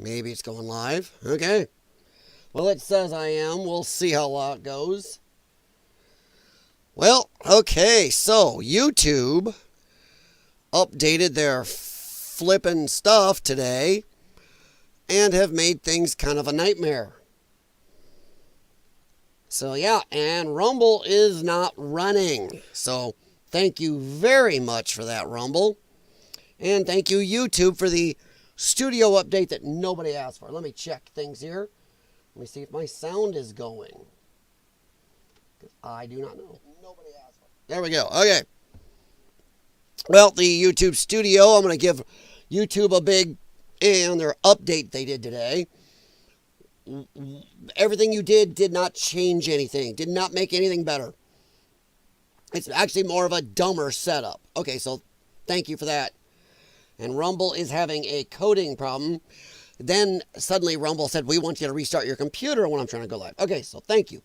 Maybe it's going live. Okay. Well, it says I am. We'll see how long it goes. Well, okay. So, YouTube updated their flippin' stuff today and have made things kind of a nightmare. So, yeah, and Rumble is not running. So, thank you very much for that, Rumble. And thank you, YouTube, for the studio update that nobody asked for. Let me check things here. Let me see if my sound is going. Because I do not know. Nobody asked for it. There we go. Okay. Well, the YouTube studio, I'm going to give YouTube a big and their update they did today. Everything you did not change anything. Did not make anything better. It's actually more of a dumber setup. Okay, so thank you for that. And Rumble is having a coding problem. Then suddenly Rumble said, we want you to restart your computer when I'm trying to go live. Okay, so thank you.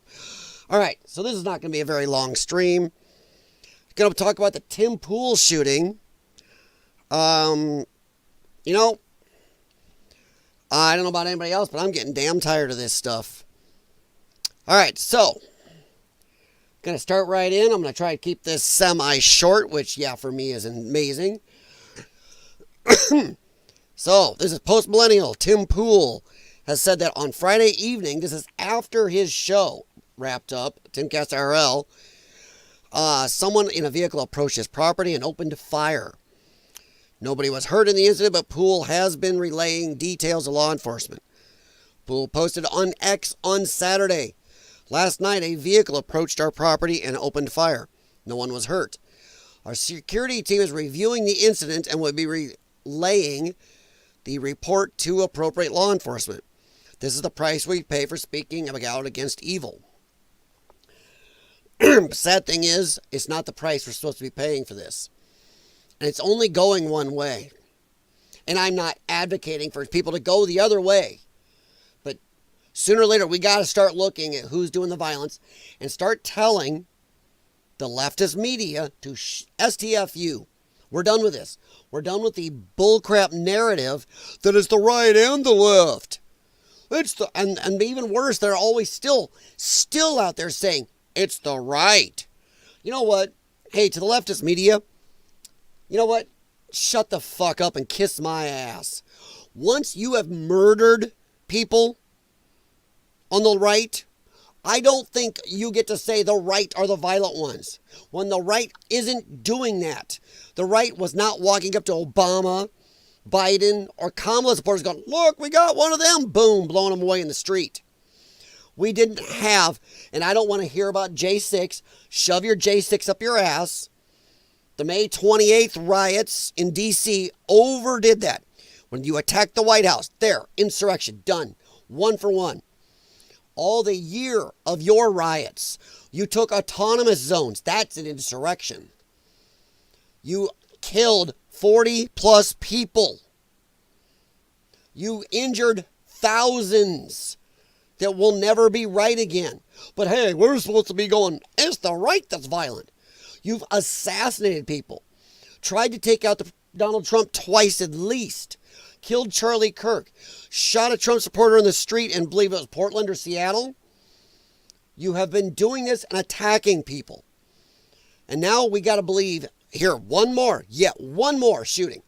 All right, so this is not going to be a very long stream. Going to talk about the Tim Pool shooting. I don't know about anybody else, but I'm getting damn tired of this stuff. All right, so going to start right in. I'm going to try to keep this semi-short, which, yeah, for me is amazing. So, this is post-millennial. Tim Pool has said that on Friday evening, this is after his show wrapped up, Timcast IRL, someone in a vehicle approached his property and opened fire. Nobody was hurt in the incident, but Pool has been relaying details to law enforcement. Pool posted on X on Saturday. Last night, a vehicle approached our property and opened fire. No one was hurt. Our security team is reviewing the incident and will be relaying the report to appropriate law enforcement. This is the price we pay for speaking out against evil. Sad thing is, it's not the price we're supposed to be paying for this. And it's only going one way. And I'm not advocating for people to go the other way. But sooner or later, we got to start looking at who's doing the violence and start telling the leftist media to STFU. We're done with this. We're done with the bullcrap narrative that it's the right and the left. And even worse, they're always still out there saying it's the right. You know what? Hey, to the leftist media, you know what? Shut the fuck up and kiss my ass. Once you have murdered people on the right, I don't think you get to say the right are the violent ones. When the right isn't doing that. The right was not walking up to Obama, Biden, or Kamala supporters going, look, we got one of them. Boom, blowing them away in the street. We didn't have, and I don't want to hear about J6. Shove your J6 up your ass. The May 28th riots in D.C. overdid that. When you attacked the White House, there, insurrection, done. One for one. All the year of your riots, you took autonomous zones. That's an insurrection. You killed 40 plus people. You injured thousands that will never be right again. But hey, we're supposed to be going, it's the right that's violent. You've assassinated people. Tried to take out Donald Trump twice at least. Killed Charlie Kirk. Shot a Trump supporter in the street and believe it was Portland or Seattle. You have been doing this and attacking people. And now we got to believe, here, one more shooting.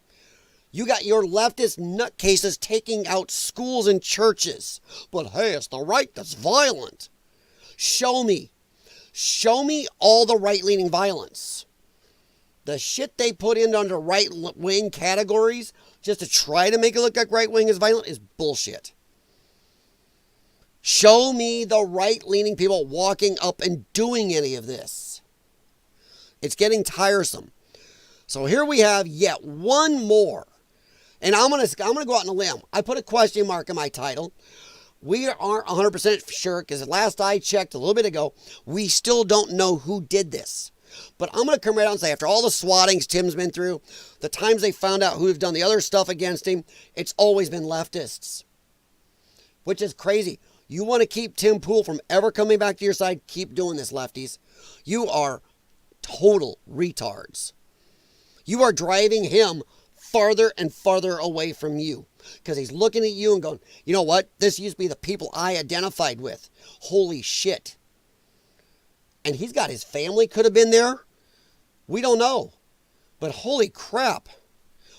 You got your leftist nutcases taking out schools and churches. But hey, it's the right that's violent. Show me. Show me all the right-leaning violence. The shit they put in under right-wing categories just to try to make it look like right-wing is violent is bullshit. Show me the right-leaning people walking up and doing any of this. It's getting tiresome. So here we have yet one more. And I'm gonna go out on a limb. I put a question mark in my title. We aren't 100% sure because last I checked a little bit ago, we still don't know who did this. But I'm going to come right out and say, after all the swattings Tim's been through, the times they found out who've done the other stuff against him, it's always been leftists. Which is crazy. You want to keep Tim Pool from ever coming back to your side, keep doing this, lefties. You are total retards. You are driving him farther and farther away from you. because he's looking at you and going, you know what? This used to be the people I identified with. Holy shit. And he's got his family could have been there. We don't know. But holy crap.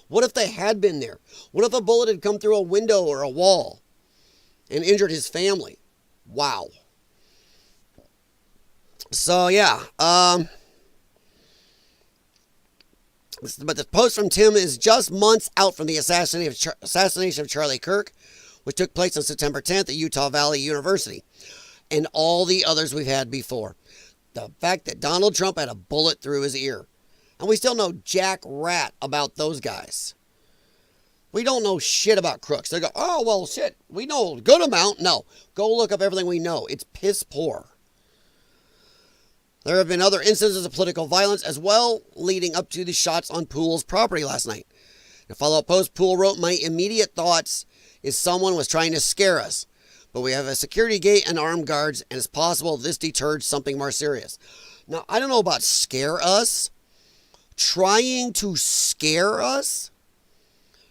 What if they had been there? What if a bullet had come through a window or a wall and injured his family? Wow. So, yeah. But the post from Tim is just months out from the assassination of Charlie Kirk, which took place on September 10th at Utah Valley University, and all the others we've had before. The fact that Donald Trump had a bullet through his ear. And we still know jack rat about those guys. We don't know shit about crooks. They go, oh, well, shit, we know a good amount. No, go look up everything we know. It's piss poor. There have been other instances of political violence as well, leading up to the shots on Poole's property last night. In a follow-up post, Poole wrote, my immediate thoughts is someone was trying to scare us. But we have a security gate and armed guards, and it's possible this deterred something more serious. Now, I don't know about scare us. Trying to scare us?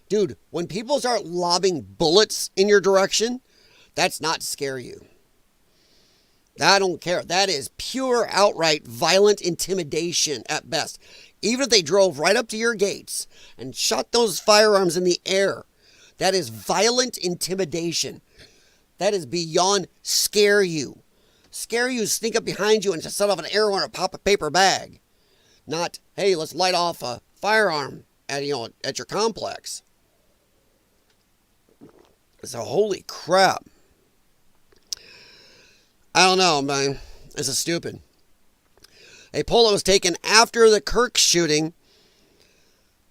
Dude, when people start lobbing bullets in your direction, that's not scare you. I don't care. That is pure, outright, violent intimidation at best. Even if they drove right up to your gates and shot those firearms in the air, that is violent intimidation. That is beyond scare you. Scare you, sneak up behind you and just set off an arrow or pop a paper bag. Not, hey, let's light off a firearm at your complex. So holy crap. I don't know, man. This is stupid. A poll that was taken after the Kirk shooting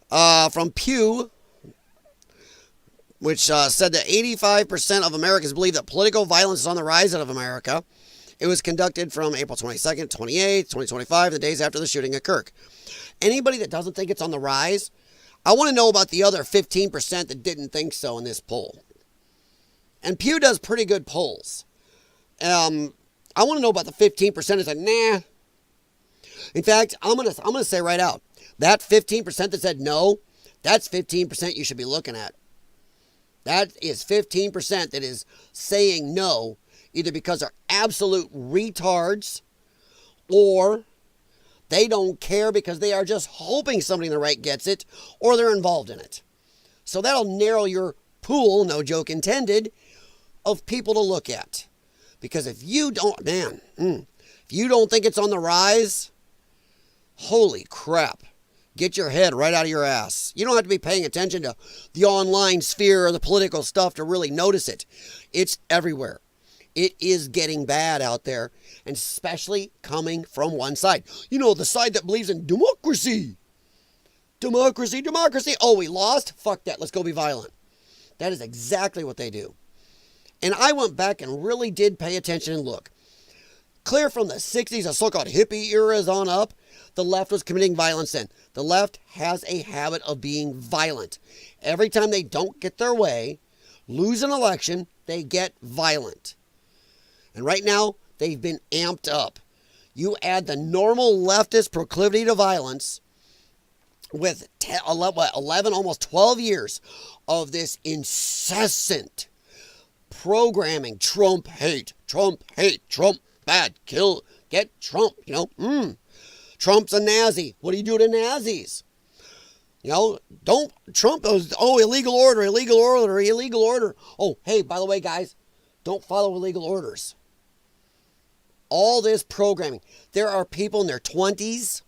from Pew, which said that 85% of Americans believe that political violence is on the rise out of America. It was conducted from April 22nd, 28th, 2025, the days after the shooting of Kirk. Anybody that doesn't think it's on the rise, I want to know about the other 15% that didn't think so in this poll. And Pew does pretty good polls. I want to know about the 15% that said, nah. In fact, I'm gonna say right out, that 15% that said no, that's 15% you should be looking at. That is 15% that is saying no, either because they're absolute retards or they don't care because they are just hoping somebody on the right gets it or they're involved in it. So that'll narrow your pool, no joke intended, of people to look at. Because if you don't, if you don't think it's on the rise, holy crap. Get your head right out of your ass. You don't have to be paying attention to the online sphere or the political stuff to really notice it. It's everywhere. It is getting bad out there, and especially coming from one side. You know, the side that believes in democracy. Democracy, democracy. Oh, we lost? Fuck that. Let's go be violent. That is exactly what they do. And I went back and really did pay attention and look. Clear from the 60s, the so-called hippie eras on up, the left was committing violence then. The left has a habit of being violent. Every time they don't get their way, lose an election, they get violent. And right now, they've been amped up. You add the normal leftist proclivity to violence with 11, almost 12 years of this incessant programming. Trump hate, Trump bad, kill, get Trump, Trump's a Nazi. What do you do to Nazis? Don't, Trump goes, illegal order, illegal order, illegal order. Oh, hey, by the way, guys, don't follow illegal orders. All this programming. There are people in their 20s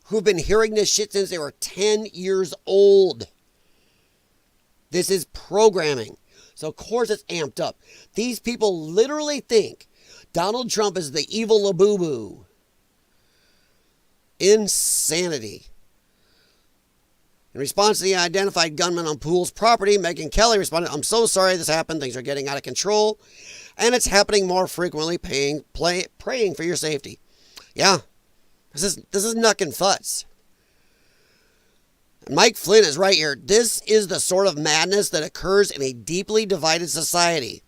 who've been hearing this shit since they were 10 years old. This is programming. So, of course, it's amped up. These people literally think Donald Trump is the evil Labubu. Insanity. In response to the identified gunman on Poole's property, Megyn Kelly responded, I'm so sorry this happened. Things are getting out of control. And it's happening more frequently, praying for your safety. Yeah. This is knuck and futz. Mike Flynn is right here. This is the sort of madness that occurs in a deeply divided society,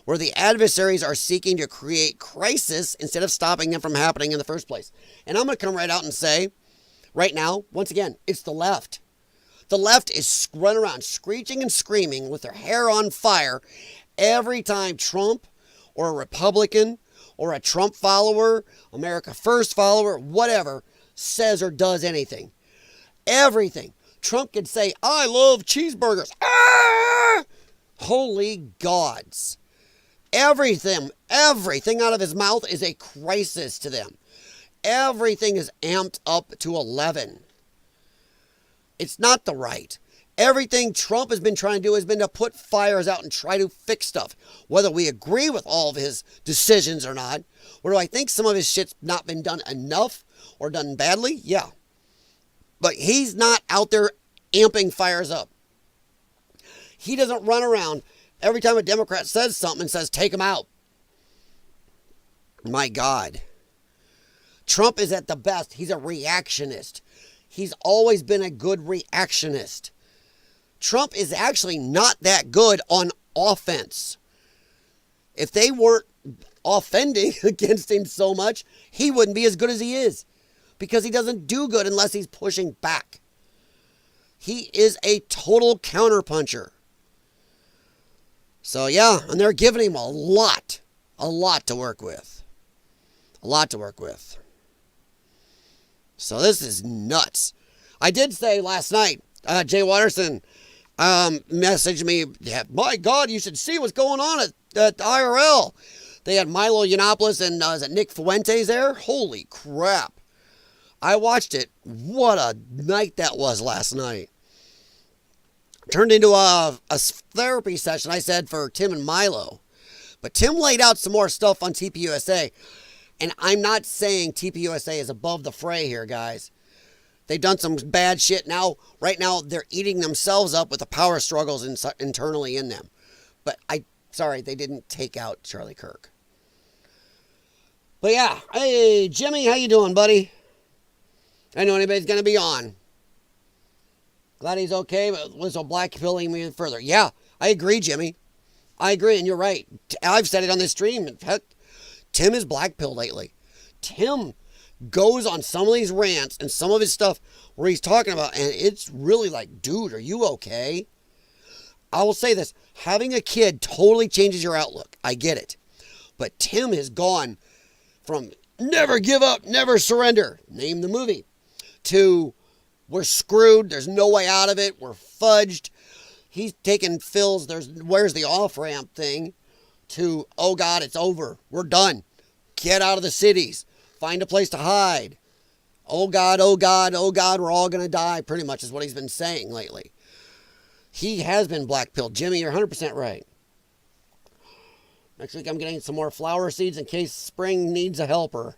where the adversaries are seeking to create crisis instead of stopping them from happening in the first place. And I'm going to come right out and say, right now, once again, it's the left. The left is running around screeching and screaming with their hair on fire every time Trump or a Republican or a Trump follower, America First follower, whatever, says or does anything. Everything. Trump could say, I love cheeseburgers. Ah! Holy gods. Everything out of his mouth is a crisis to them. Everything is amped up to 11. It's not the right. Everything Trump has been trying to do has been to put fires out and try to fix stuff. Whether we agree with all of his decisions or not, or do I think some of his shit's not been done enough or done badly? Yeah. But he's not out there amping fires up. He doesn't run around every time a Democrat says something and says, take him out. My God. Trump is at the best. He's a reactionist. He's always been a good reactionist. Trump is actually not that good on offense. If they weren't offending against him so much, he wouldn't be as good as he is. Because he doesn't do good unless he's pushing back. He is a total counterpuncher. So yeah, and they're giving him a lot to work with. A lot to work with. So this is nuts. I did say last night, Jay Watterson messaged me, yeah, my God, you should see what's going on at IRL. They had Milo Yiannopoulos and is it Nick Fuentes there? Holy crap. I watched it. What a night that was last night. Turned into a therapy session, I said, for Tim and Milo. But Tim laid out some more stuff on TPUSA. And I'm not saying TPUSA is above the fray here, guys. They've done some bad shit. Right now, they're eating themselves up with the power struggles internally in them. But sorry, they didn't take out Charlie Kirk. But yeah, hey, Jimmy, how you doing, buddy? I know anybody's going to be on. Glad he's okay, but was a blackpilling me further. Yeah, I agree, Jimmy. I agree, and you're right. I've said it on this stream. In fact, Tim is blackpilled lately. Tim goes on some of these rants and some of his stuff where he's talking about, and it's really like, dude, are you okay? I will say this. Having a kid totally changes your outlook. I get it. But Tim has gone from never give up, never surrender, name the movie, to we're screwed, there's no way out of it, we're fudged. He's taking Phil's where's the off-ramp thing to, oh God, it's over, we're done. Get out of the cities, find a place to hide. Oh God, oh God, oh God, we're all going to die, pretty much is what he's been saying lately. He has been blackpilled. Jimmy, you're 100% right. Next week I'm getting some more flower seeds in case spring needs a helper.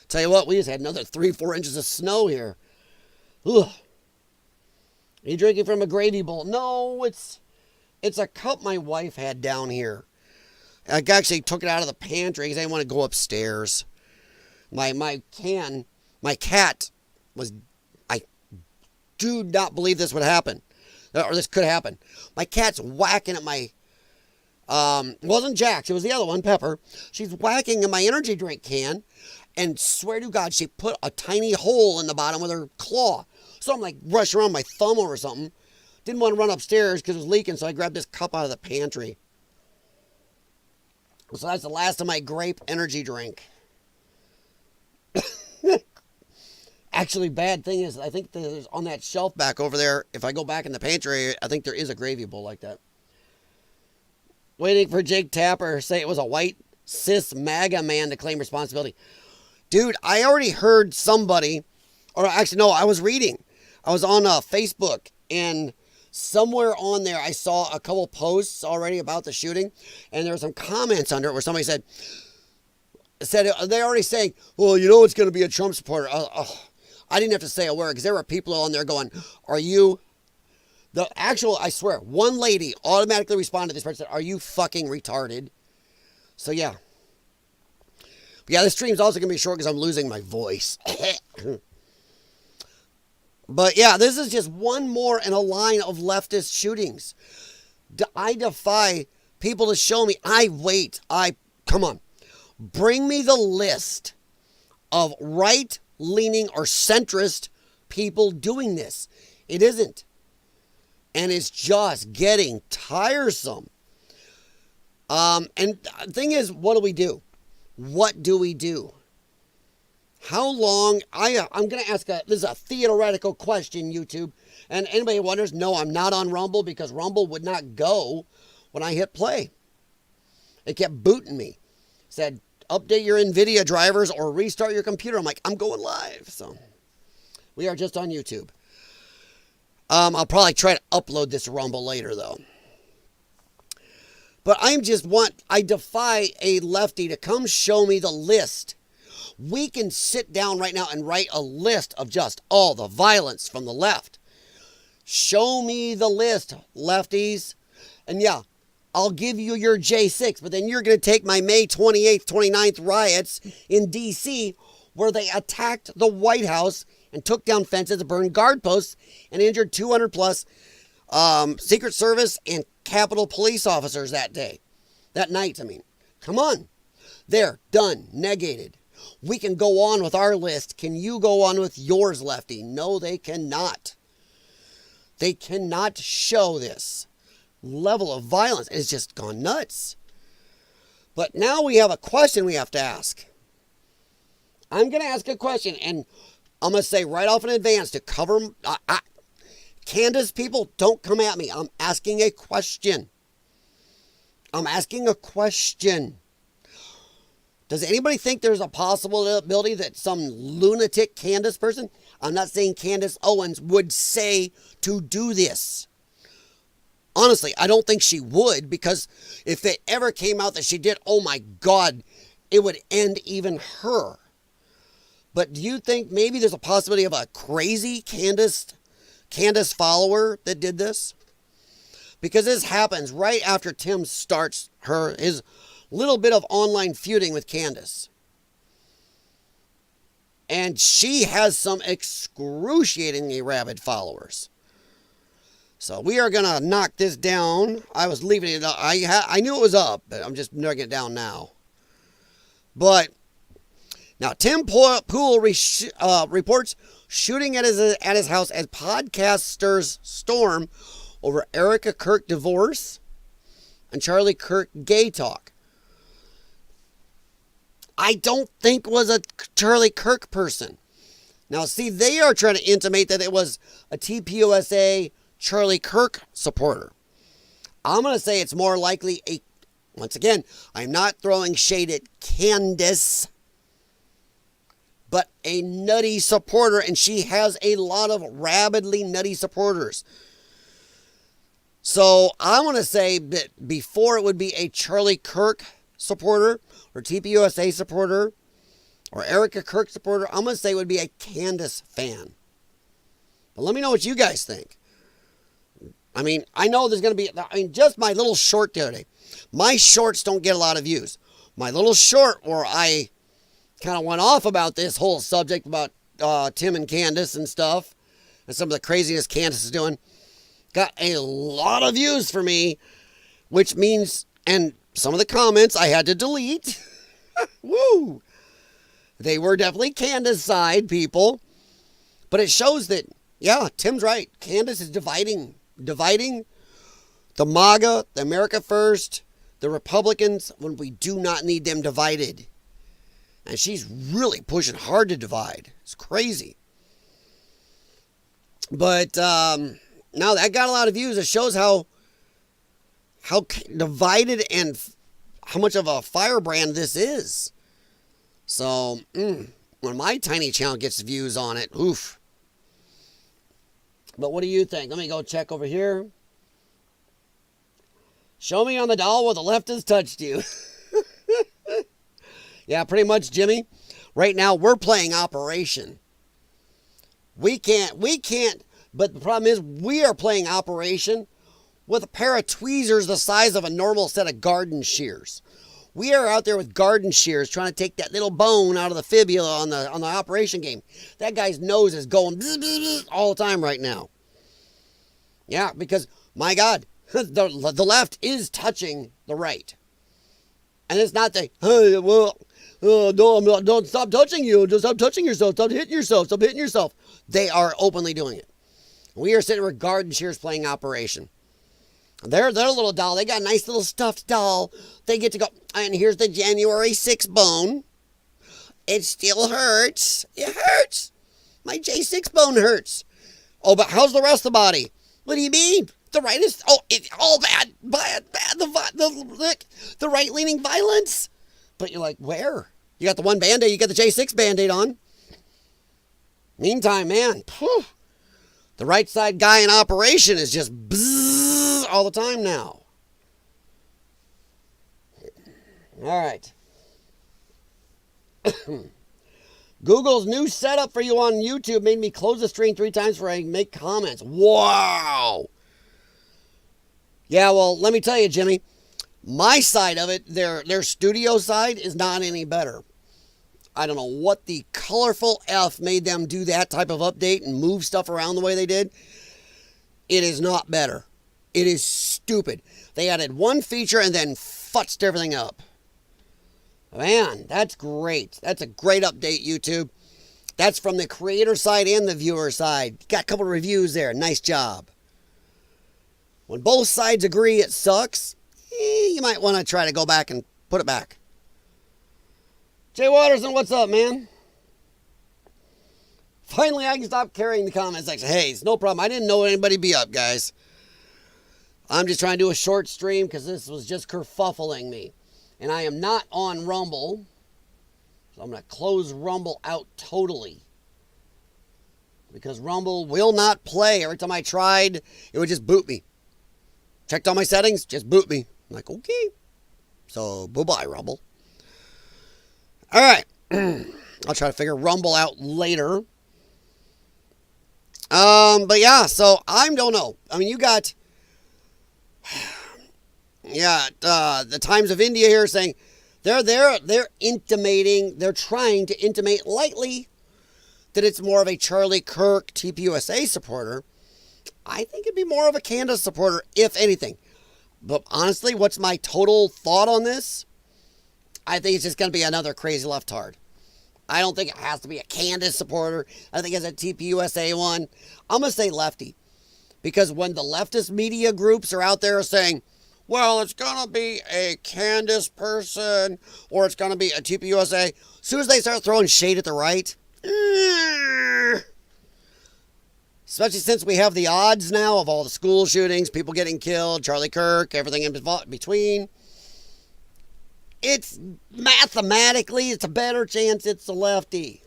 Tell you what, we just had another 3-4 inches of snow here. Ugh. Are you drinking from a gravy bowl? No, it's a cup my wife had down here. I actually took it out of the pantry because I didn't want to go upstairs. My cat was, I do not believe this would happen. Or this could happen. My cat's whacking at my, wasn't Jax, it was the other one, Pepper. She's whacking in my energy drink can, and swear to God, she put a tiny hole in the bottom with her claw. So I'm like, rushing around my thumb over something. Didn't want to run upstairs because it was leaking, so I grabbed this cup out of the pantry. So that's the last of my grape energy drink. Actually, bad thing is, I think there's on that shelf back over there, if I go back in the pantry, I think there is a gravy bowl like that. Waiting for Jake Tapper to say it was a white, cis MAGA man to claim responsibility. Dude, I already heard somebody, or actually, no, I was reading. I was on Facebook, and somewhere on there, I saw a couple posts already about the shooting, and there were some comments under it where somebody said they're already saying, well, you know it's going to be a Trump supporter. I didn't have to say a word because there were people on there going, are you, I swear, one lady automatically responded to this person, said, are you fucking retarded? So yeah. But yeah, this stream's also going to be short because I'm losing my voice. But yeah, this is just one more in a line of leftist shootings. I defy people to show me. Come on. Bring me the list of right-leaning or centrist people doing this. It isn't. And it's just getting tiresome. And the thing is, what do we do? What do we do? How long? I'm going to ask this is a theoretical question, YouTube. And anybody wonders, no, I'm not on Rumble because Rumble would not go when I hit play. It kept booting me. Said, update your NVIDIA drivers or restart your computer. I'm like, I'm going live. So we are just on YouTube. I'll probably try to upload this Rumble later, though. But I defy a lefty to come show me the list. We can sit down right now and write a list of just all the violence from the left. Show me the list, lefties. And yeah, I'll give you your J6, but then you're going to take my May 28th, 29th riots in D.C. where they attacked the White House and took down fences, burned guard posts, and injured 200 plus Secret Service and Capitol police officers that night. Come on. There, done, negated. We can go on with our list. Can you go on with yours, lefty? No, they cannot. They cannot show this level of violence. It's just gone nuts. But now we have a question we have to ask. I'm going to ask a question, and I'm going to say right off in advance to cover... Candace people, don't come at me. I'm asking a question. Does anybody think there's a possibility that some lunatic Candace person, I'm not saying Candace Owens, would say to do this? Honestly, I don't think she would, because if it ever came out that she did, oh my God, it would end even her. But do you think maybe there's a possibility of a crazy Candace follower that did this? Because this happens right after Tim starts his little bit of online feuding with Candace. And she has some excruciatingly rabid followers. So we are going to knock this down. I was leaving it up. I knew it was up, but I'm just knocking it down now. But now Tim Pool reports shooting at his house as podcasters storm over Erica Kirk divorce and Charlie Kirk gay talk. I don't think was a Charlie Kirk person. Now, see, they are trying to intimate that it was a TPUSA Charlie Kirk supporter. I'm going to say it's more likely once again, I'm not throwing shade at Candace, but a nutty supporter, and she has a lot of rabidly nutty supporters. So I want to say that before it would be a Charlie Kirk supporter or TPUSA supporter or Erica Kirk supporter, I'm going to say it would be a Candace fan. But let me know what you guys think. I mean, I know there's going to be, just my little short the other day. My shorts don't get a lot of views. My little short where I kind of went off about this whole subject about Tim and Candace and stuff and some of the craziness Candace is doing, got a lot of views for me, which means, and some of the comments I had to delete. Woo! They were definitely Candace side people. But it shows that, yeah, Tim's right. Candace is dividing the MAGA, the America First, the Republicans, when we do not need them divided. And she's really pushing hard to divide. It's crazy. But now that got a lot of views. It shows how divided and how much of a firebrand this is. So, when my tiny channel gets views on it, oof. But what do you think? Let me go check over here. Show me on the doll where the left has touched you. Yeah, pretty much, Jimmy. Right now, we're playing Operation. We can't, but the problem is we are playing Operation with a pair of tweezers the size of a normal set of garden shears. We are out there with garden shears trying to take that little bone out of the fibula on the Operation game. That guy's nose is going bzz, bzz, bzz all the time right now. Yeah, because, my God, the left is touching the right. And it's not the, well, No, I'm not. Don't stop touching you. Just stop touching yourself. Stop hitting yourself. Stop hitting yourself. They are openly doing it. We are sitting with Garden Shears playing Operation. Their little doll. They got a nice little stuffed doll. They get to go. And here's the January 6 bone. It still hurts. It hurts. My J6 bone hurts. Oh, but how's the rest of the body? What do you mean? The right is, it's all bad. The right-leaning violence. But you're like, where? You got the one Band-Aid. You got the J6 Band-Aid on. Meantime, man, the right side guy in Operation is just bzzz all the time now. All right. Google's new setup for you on YouTube made me close the stream 3 times before I make comments. Wow. Yeah, well, let me tell you, Jimmy. My side of it, their studio side, is not any better. I don't know what the colorful F made them do that type of update and move stuff around the way they did. It is not better. It is stupid. They added one feature and then futzed everything up. Man, that's great. That's a great update, YouTube. That's from the creator side and the viewer side. Got a couple of reviews there. Nice job. When both sides agree it sucks, you might want to try to go back and put it back. Jay Watterson, what's up, man? Finally, I can stop carrying the comment section. Hey, it's no problem. I didn't know anybody be up, guys. I'm just trying to do a short stream because this was just kerfuffling me. And I am not on Rumble. So I'm going to close Rumble out totally. Because Rumble will not play. Every time I tried, it would just boot me. Checked all my settings, just boot me. I'm like, okay. So, bye-bye, Rumble. All right. I'll try to figure Rumble out later. But yeah, so I don't know. I mean, you got... Yeah, the Times of India here saying they're intimating, they're trying to intimate lightly that it's more of a Charlie Kirk TPUSA supporter. I think it'd be more of a Candace supporter, if anything. But honestly, what's my total thought on this? I think it's just going to be another crazy leftard. I don't think it has to be a Candace supporter. I think it's a TPUSA one. I'm going to say lefty. Because when the leftist media groups are out there saying, well, it's going to be a Candace person, or it's going to be a TPUSA, as soon as they start throwing shade at the right, especially since we have the odds now of all the school shootings, people getting killed, Charlie Kirk, everything in between. It's mathematically, it's a better chance it's a lefty.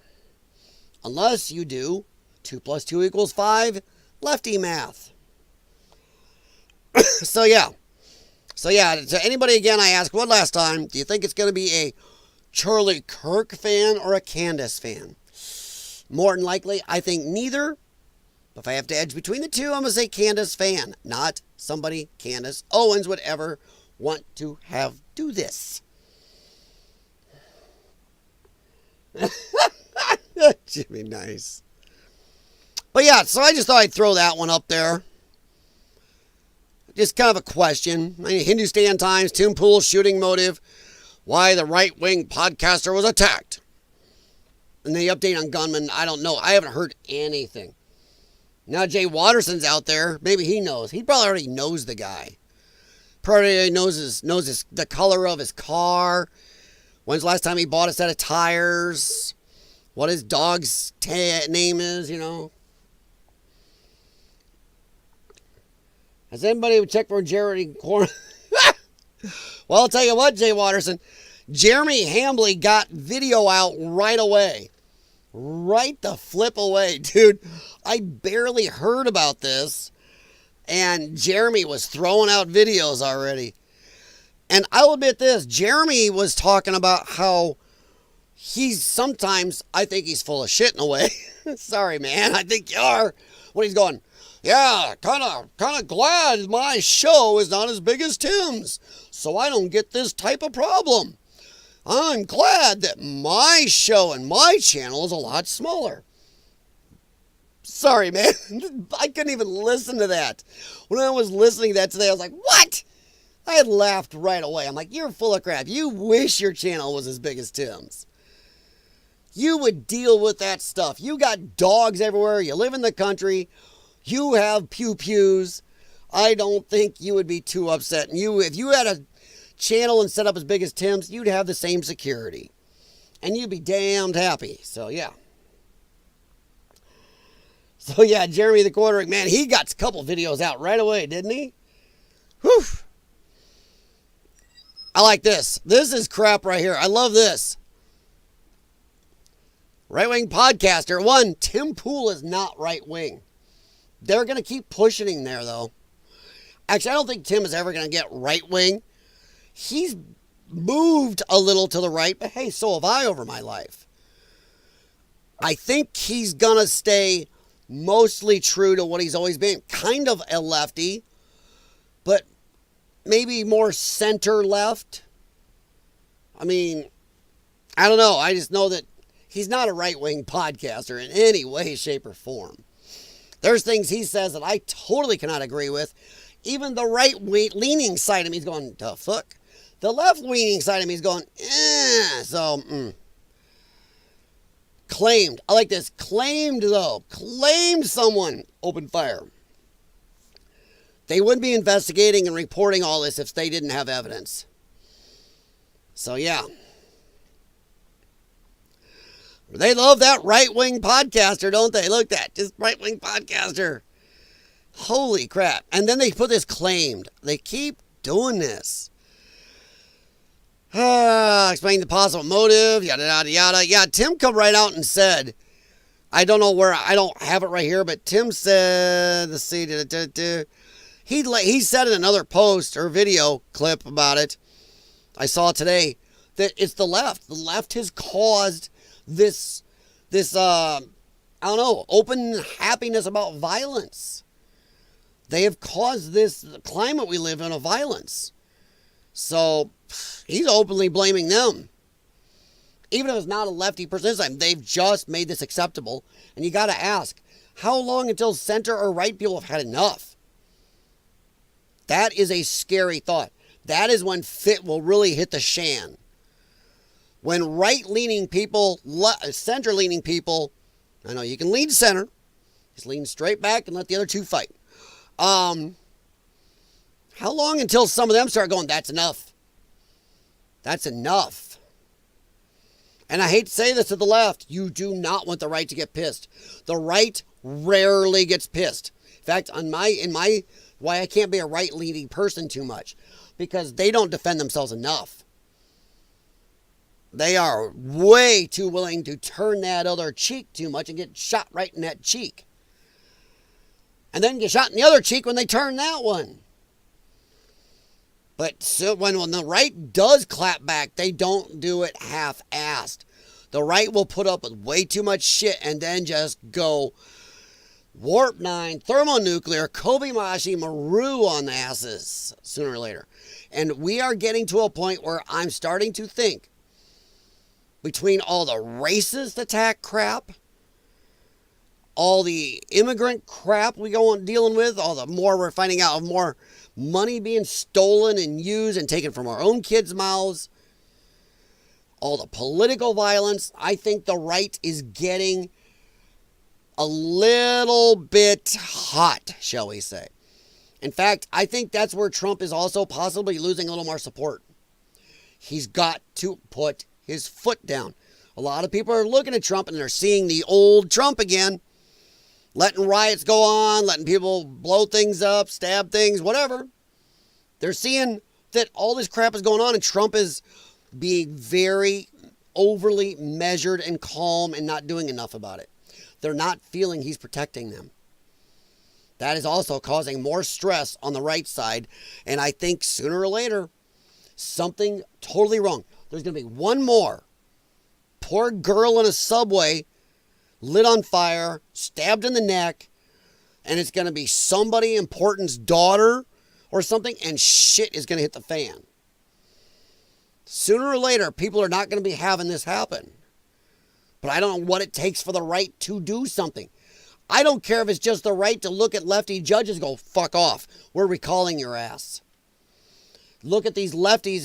Unless you do 2 + 2 = 5 lefty math. So yeah, to anybody again, I asked one last time, do you think it's going to be a Charlie Kirk fan or a Candace fan? More than likely, I think neither. But if I have to edge between the two, I'm going to say Candace fan. Not somebody Candace Owens would ever want to have do this. Jimmy, nice. But yeah, so I just thought I'd throw that one up there. Just kind of a question. I mean, Hindustan Times, Tim Pool's shooting motive, why the right-wing podcaster was attacked. And the update on gunman, I don't know. I haven't heard anything. Now Jay Watterson's out there. Maybe he knows. He probably already knows the guy. Probably knows the color of his car. When's the last time he bought a set of tires? What his dog's name is, you know. Has anybody checked for Jeremy Corn? Well, I'll tell you what, Jay Watterson. Jeremy Hambly got video out right away. Right the flip away, dude. I barely heard about this. And Jeremy was throwing out videos already. And I'll admit this. Jeremy was talking about how I think he's full of shit in a way. Sorry, man. I think you are. When he's going, yeah, kind of glad my show is not as big as Tim's, so I don't get this type of problem. I'm glad that my show and my channel is a lot smaller. Sorry, man. I couldn't even listen to that. When I was listening to that today, I was like, what? I had laughed right away. I'm like, you're full of crap. You wish your channel was as big as Tim's. You would deal with that stuff. You got dogs everywhere. You live in the country. You have pew-pews. I don't think you would be too upset. And if you had a channel and set up as big as Tim's, you'd have the same security. And you'd be damned happy. So, yeah. So, yeah, Jeremy the Quartering, man, he got a couple videos out right away, didn't he? Whew. I like this. This is crap right here. I love this. Right-wing podcaster. One, Tim Pool is not right-wing. They're going to keep pushing him there, though. Actually, I don't think Tim is ever going to get right-wing. He's moved a little to the right, but hey, so have I over my life. I think he's going to stay mostly true to what he's always been. Kind of a lefty, but maybe more center-left. I mean, I don't know. I just know that he's not a right-wing podcaster in any way, shape, or form. There's things he says that I totally cannot agree with. Even the right-leaning side of me is going, the fuck? The left-leaning side of me is going, eh. So, claimed. I like this. Claimed, though. Claimed someone opened fire. They wouldn't be investigating and reporting all this if they didn't have evidence. So, yeah. They love that right-wing podcaster, don't they? Look at that. Just right-wing podcaster. Holy crap. And then they put this claimed. They keep doing this. Explain the possible motive, yada, yada, yada. Yeah, Tim come right out and said, I don't know where, I don't have it right here, but Tim said, let's see, he said in another post or video clip about it, I saw today, that it's the left. The left has caused this I don't know, open happiness about violence. They have caused this climate we live in of violence. So he's openly blaming them. Even if it's not a lefty person this time, they've just made this acceptable. And you got to ask, how long until center or right people have had enough? That is a scary thought. That is when fit will really hit the shan. When right-leaning people, center-leaning people, I know you can lean center, just lean straight back and let the other two fight. How long until some of them start going, that's enough? That's enough. And I hate to say this to the left, you do not want the right to get pissed. The right rarely gets pissed. In fact, why I can't be a right-leaning person too much, because they don't defend themselves enough. They are way too willing to turn that other cheek too much and get shot right in that cheek. And then get shot in the other cheek when they turn that one. But so when the right does clap back, they don't do it half-assed. The right will put up with way too much shit and then just go warp 9, thermonuclear, Kobayashi Maru on the asses sooner or later. And we are getting to a point where I'm starting to think, between all the racist attack crap, all the immigrant crap we go on dealing with, all the more we're finding out of more money being stolen and used and taken from our own kids' mouths, all the political violence, I think the right is getting a little bit hot, shall we say. In fact, I think that's where Trump is also possibly losing a little more support. He's got to put his foot down. A lot of people are looking at Trump and they're seeing the old Trump again. Letting riots go on, letting people blow things up, stab things, whatever. They're seeing that all this crap is going on and Trump is being very overly measured and calm and not doing enough about it. They're not feeling he's protecting them. That is also causing more stress on the right side. And I think sooner or later, something totally wrong. There's going to be one more poor girl in a subway, lit on fire, stabbed in the neck, and it's going to be somebody important's daughter or something, and shit is going to hit the fan. Sooner or later, people are not going to be having this happen. But I don't know what it takes for the right to do something. I don't care if it's just the right to look at lefty judges and go, fuck off. We're recalling your ass. Look at these lefties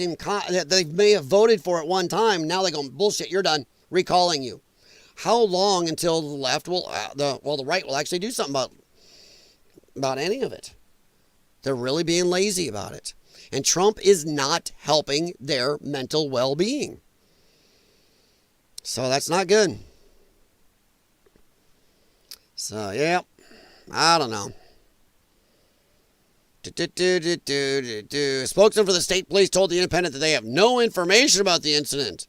that they may have voted for at one time. Now they're going, bullshit, you're done. Recalling you. How long until the left will, the right will actually do something about any of it? They're really being lazy about it. And Trump is not helping their mental well-being. So that's not good. So, yeah, I don't know. A spokesman for the state police told The Independent that they have no information about the incident.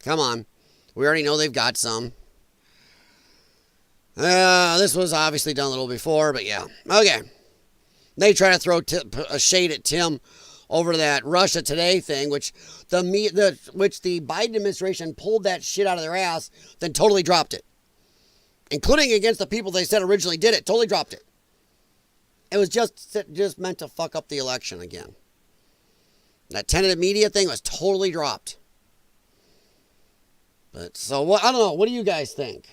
Come on. We already know they've got some. This was obviously done a little before, but yeah. Okay. They try to throw a shade at Tim over that Russia Today thing, which the Biden administration pulled that shit out of their ass, then totally dropped it. Including against the people they said originally did it. Totally dropped it. It was just meant to fuck up the election again. That tentative media thing was totally dropped. But so I don't know. What do you guys think?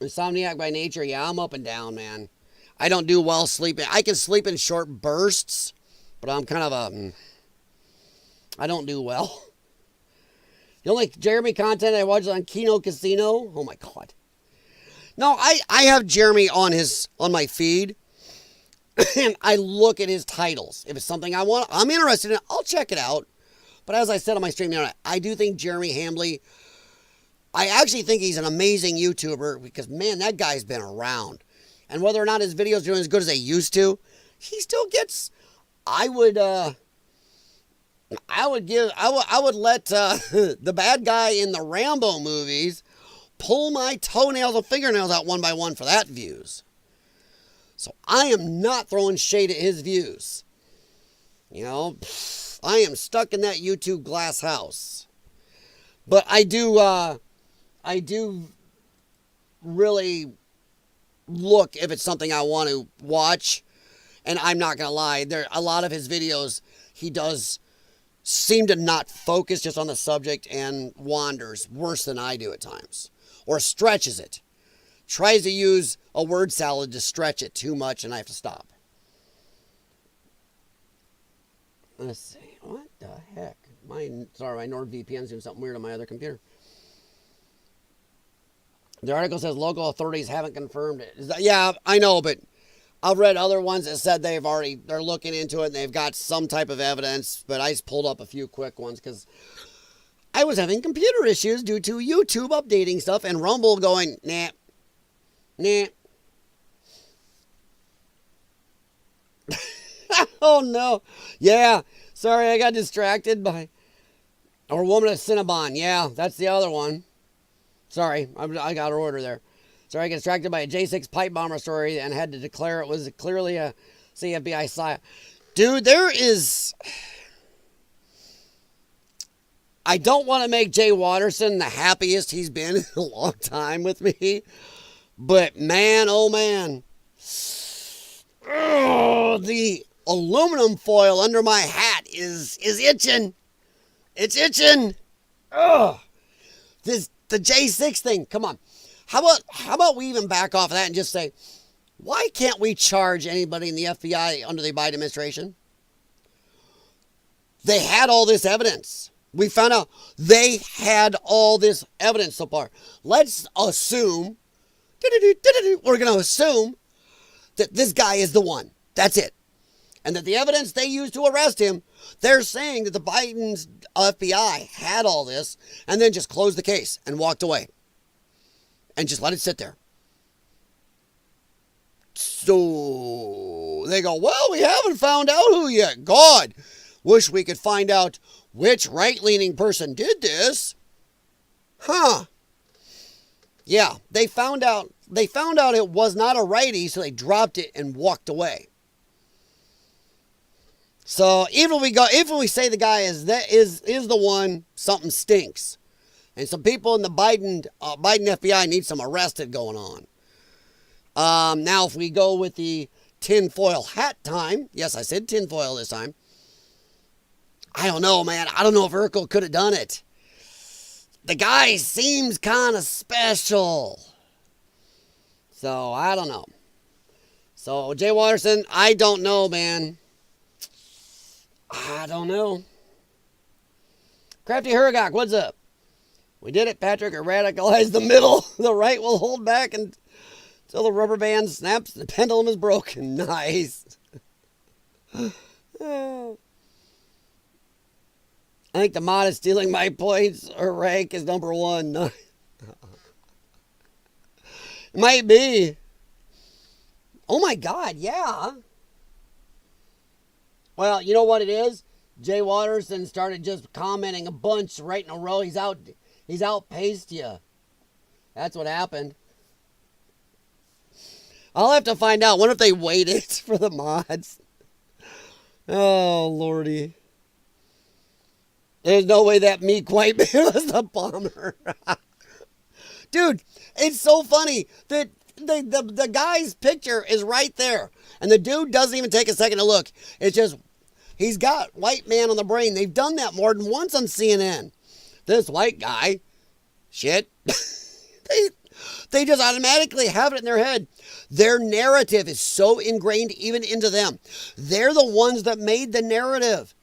Insomniac by nature. Yeah, I'm up and down, man. I don't do well sleeping. I can sleep in short bursts, but I'm kind of I don't do well. The only Jeremy content I watch is on Kino Casino. Oh my God. No, I have Jeremy on my feed, and I look at his titles. If it's something I'm interested in, I'll check it out. But as I said on my stream the other night, I do think Jeremy Hambley, I actually think he's an amazing YouTuber because, man, that guy's been around. And whether or not his videos are doing as good as they used to, he still gets, I would let the bad guy in the Rambo movies pull my toenails and fingernails out one by one for that views. So I am not throwing shade at his views. You know, I am stuck in that YouTube glass house. But I do really look if it's something I want to watch. And I'm not going to lie, a lot of his videos, he does seem to not focus just on the subject and wanders worse than I do at times. Or stretches it. Tries to use a word salad to stretch it too much, and I have to stop. Let's see. What the heck? My NordVPN's doing something weird on my other computer. The article says local authorities haven't confirmed it. Yeah, I know, but I've read other ones that said they're looking into it and they've got some type of evidence, but I just pulled up a few quick ones because I was having computer issues due to YouTube updating stuff and Rumble going, nah. Oh, no. Yeah. Sorry, I got distracted by... Or Woman of Cinnabon. Yeah, that's the other one. Sorry, I got her order there. Sorry, I got distracted by a J6 pipe bomber story and had to declare it was clearly a CFBI psyop. Dude, there is... I don't want to make Jay Watterson the happiest he's been in a long time with me. But man, oh man. Oh, the aluminum foil under my hat is itching. It's itching. Oh, the J6 thing. Come on. How about we even back off of that and just say, why can't we charge anybody in the FBI under the Biden administration? They had all this evidence. We found out they had all this evidence so far. Let's assume, we're going to assume that this guy is the one. That's it. And that the evidence they used to arrest him, they're saying that the Biden's FBI had all this and then just closed the case and walked away. And just let it sit there. So they go, well, we haven't found out who yet. God, wish we could find out which right-leaning person did this. Huh. Yeah, they found out it was not a righty, so they dropped it and walked away. So even if we say the guy is the one, something stinks. And some people in the Biden FBI need some arrested going on. Now, if we go with the tinfoil hat time, yes, I said tinfoil this time. I don't know, man. I don't know if Urkel could have done it. The guy seems kind of special. So, I don't know. So, Jay Watterson, I don't know, man. I don't know. Crafty Hergok, what's up? We did it, Patrick. Radicalize the middle. The right will hold back until the rubber band snaps and the pendulum is broken. Nice. I think the mod is stealing my points or rank is number one. It might be. Oh my God, yeah. Well, you know what it is? Jay Watterson started just commenting a bunch right in a row. He's outpaced you. That's what happened. I'll have to find out. What if they waited for the mods? Oh, Lordy. There's no way that meek white man was the bomber. Dude, it's so funny that the guy's picture is right there. And the dude doesn't even take a second to look. It's just, he's got white man on the brain. They've done that more than once on CNN. This white guy, shit, they just automatically have it in their head. Their narrative is so ingrained even into them. They're the ones that made the narrative.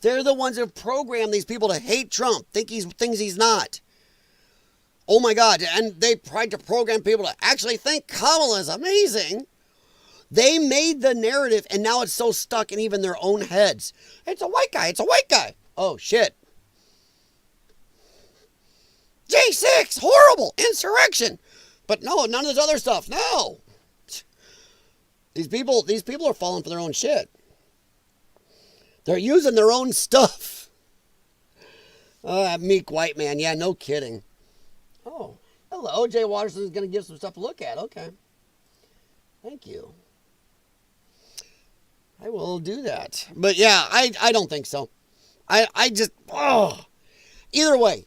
They're the ones that programmed these people to hate Trump, think things he's not. Oh my God, and they tried to program people to actually think Kamala is amazing. They made the narrative, and now it's so stuck in even their own heads. It's a white guy, it's a white guy. Oh shit. J6, horrible, insurrection. But no, none of this other stuff, no. These people are falling for their own shit. They're using their own stuff. Oh, that meek white man, yeah, no kidding. Oh, hello, Jay Watterson is going to give some stuff to look at, okay. Thank you. I will do that. But yeah, I don't think so. I just, either way.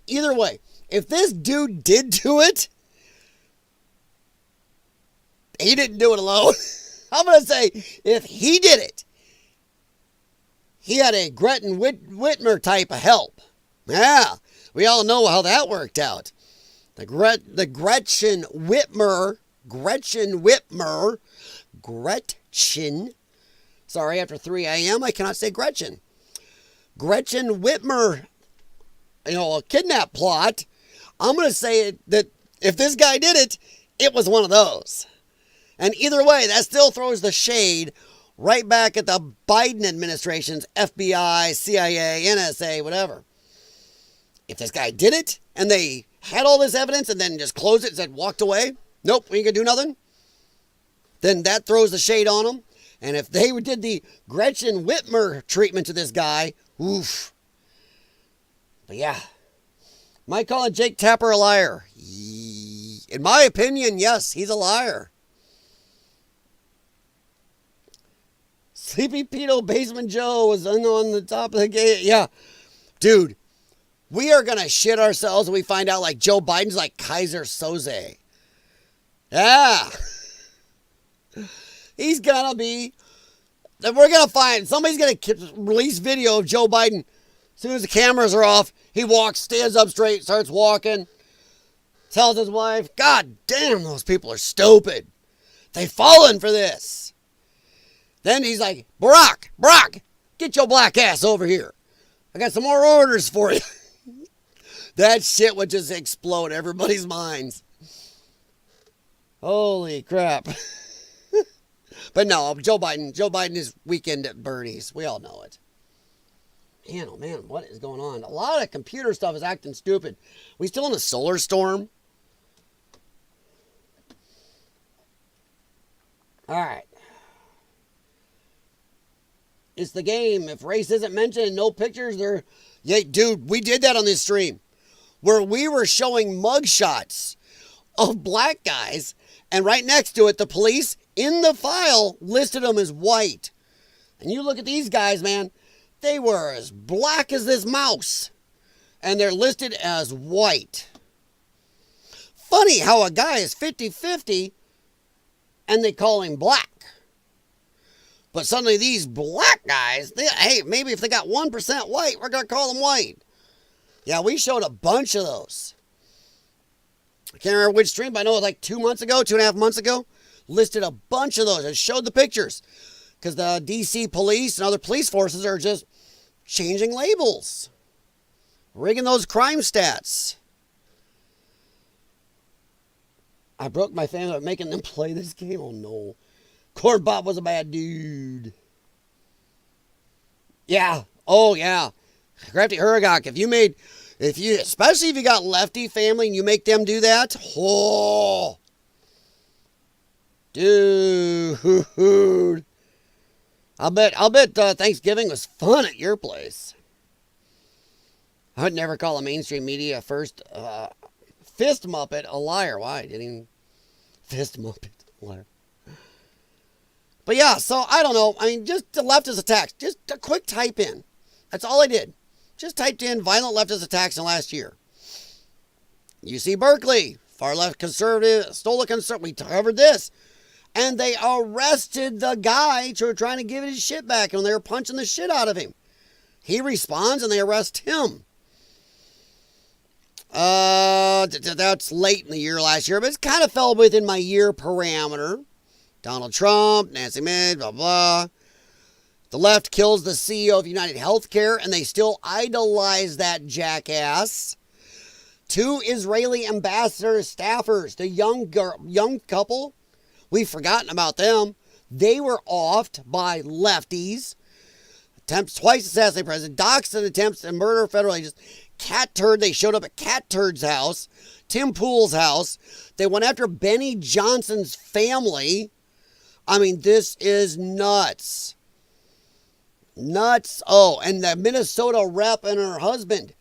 If this dude did do it, he didn't do it alone. I'm going to say, if he did it, he had a Gretchen Whitmer type of help. Yeah, we all know how that worked out. The Gretchen Whitmer. Sorry, after 3 a.m. I cannot say Gretchen. Gretchen Whitmer, a kidnap plot. I'm going to say that if this guy did it, it was one of those. And either way, that still throws the shade right back at the Biden administration's FBI, CIA, NSA, whatever. If this guy did it, and they had all this evidence, and then just closed it and said, walked away, nope, we ain't gonna do nothing, then that throws the shade on them. And if they did the Gretchen Whitmer treatment to this guy, oof. But yeah, am I calling Jake Tapper a liar? In my opinion, yes, he's a liar. Sleepy Pedo Basement Joe was on the top of the gate. Yeah, dude, we are going to shit ourselves when we find out like Joe Biden's like Kaiser Soze. Yeah. He's going to be, we're going to find, somebody's going to release video of Joe Biden. As soon as the cameras are off, he walks, stands up straight, starts walking, tells his wife, God damn, those people are stupid. They've fallen for this. Then he's like, Barack, get your black ass over here. I got some more orders for you. That shit would just explode everybody's minds. Holy crap. But no, Joe Biden is weekend at Bernie's. We all know it. Man, oh man, what is going on? A lot of computer stuff is acting stupid. We still in a solar storm? All right. It's the game. If race isn't mentioned and no pictures, yeah, dude, we did that on this stream where we were showing mugshots of black guys, and right next to it, the police in the file listed them as white. And you look at these guys, man, they were as black as this mouse, and they're listed as white. Funny how a guy is 50-50 and they call him black. But suddenly these black guys, hey, maybe if they got 1% white, we're going to call them white. Yeah, we showed a bunch of those. I can't remember which stream, but I know it was like 2.5 months ago. listed a bunch of those and showed the pictures. Because the DC police and other police forces are just changing labels. Rigging those crime stats. I broke my family by making them play this game. Oh no. Corn Bob was a bad dude. Yeah. Oh yeah. Crafty Huragok, especially if you got lefty family and you make them do that, oh, dude. I'll bet Thanksgiving was fun at your place. I would never call a mainstream media fist muppet a liar. Why? Didn't even fist muppet a liar. But yeah, so I don't know. I mean, just the leftist attacks. Just a quick type in. That's all I did. Just typed in violent leftist attacks in the last year. UC Berkeley, far left conservative, stole a conservative. We covered this. And they arrested the guy who were trying to give his shit back and they were punching the shit out of him. He responds and they arrest him. That's late in the year last year, but it kind of fell within my year parameter. Donald Trump, Nancy Mid, blah, blah. The left kills the CEO of United Healthcare, and they still idolize that jackass. 2 Israeli ambassador staffers, the young couple, we've forgotten about them. They were offed by lefties. Attempts twice to assassinate president. Doxed and attempts to murder federal agents. Cat Turd, they showed up at Cat Turd's house. Tim Pool's house. They went after Benny Johnson's family. I mean, this is nuts. Nuts. Oh, and the Minnesota rep and her husband.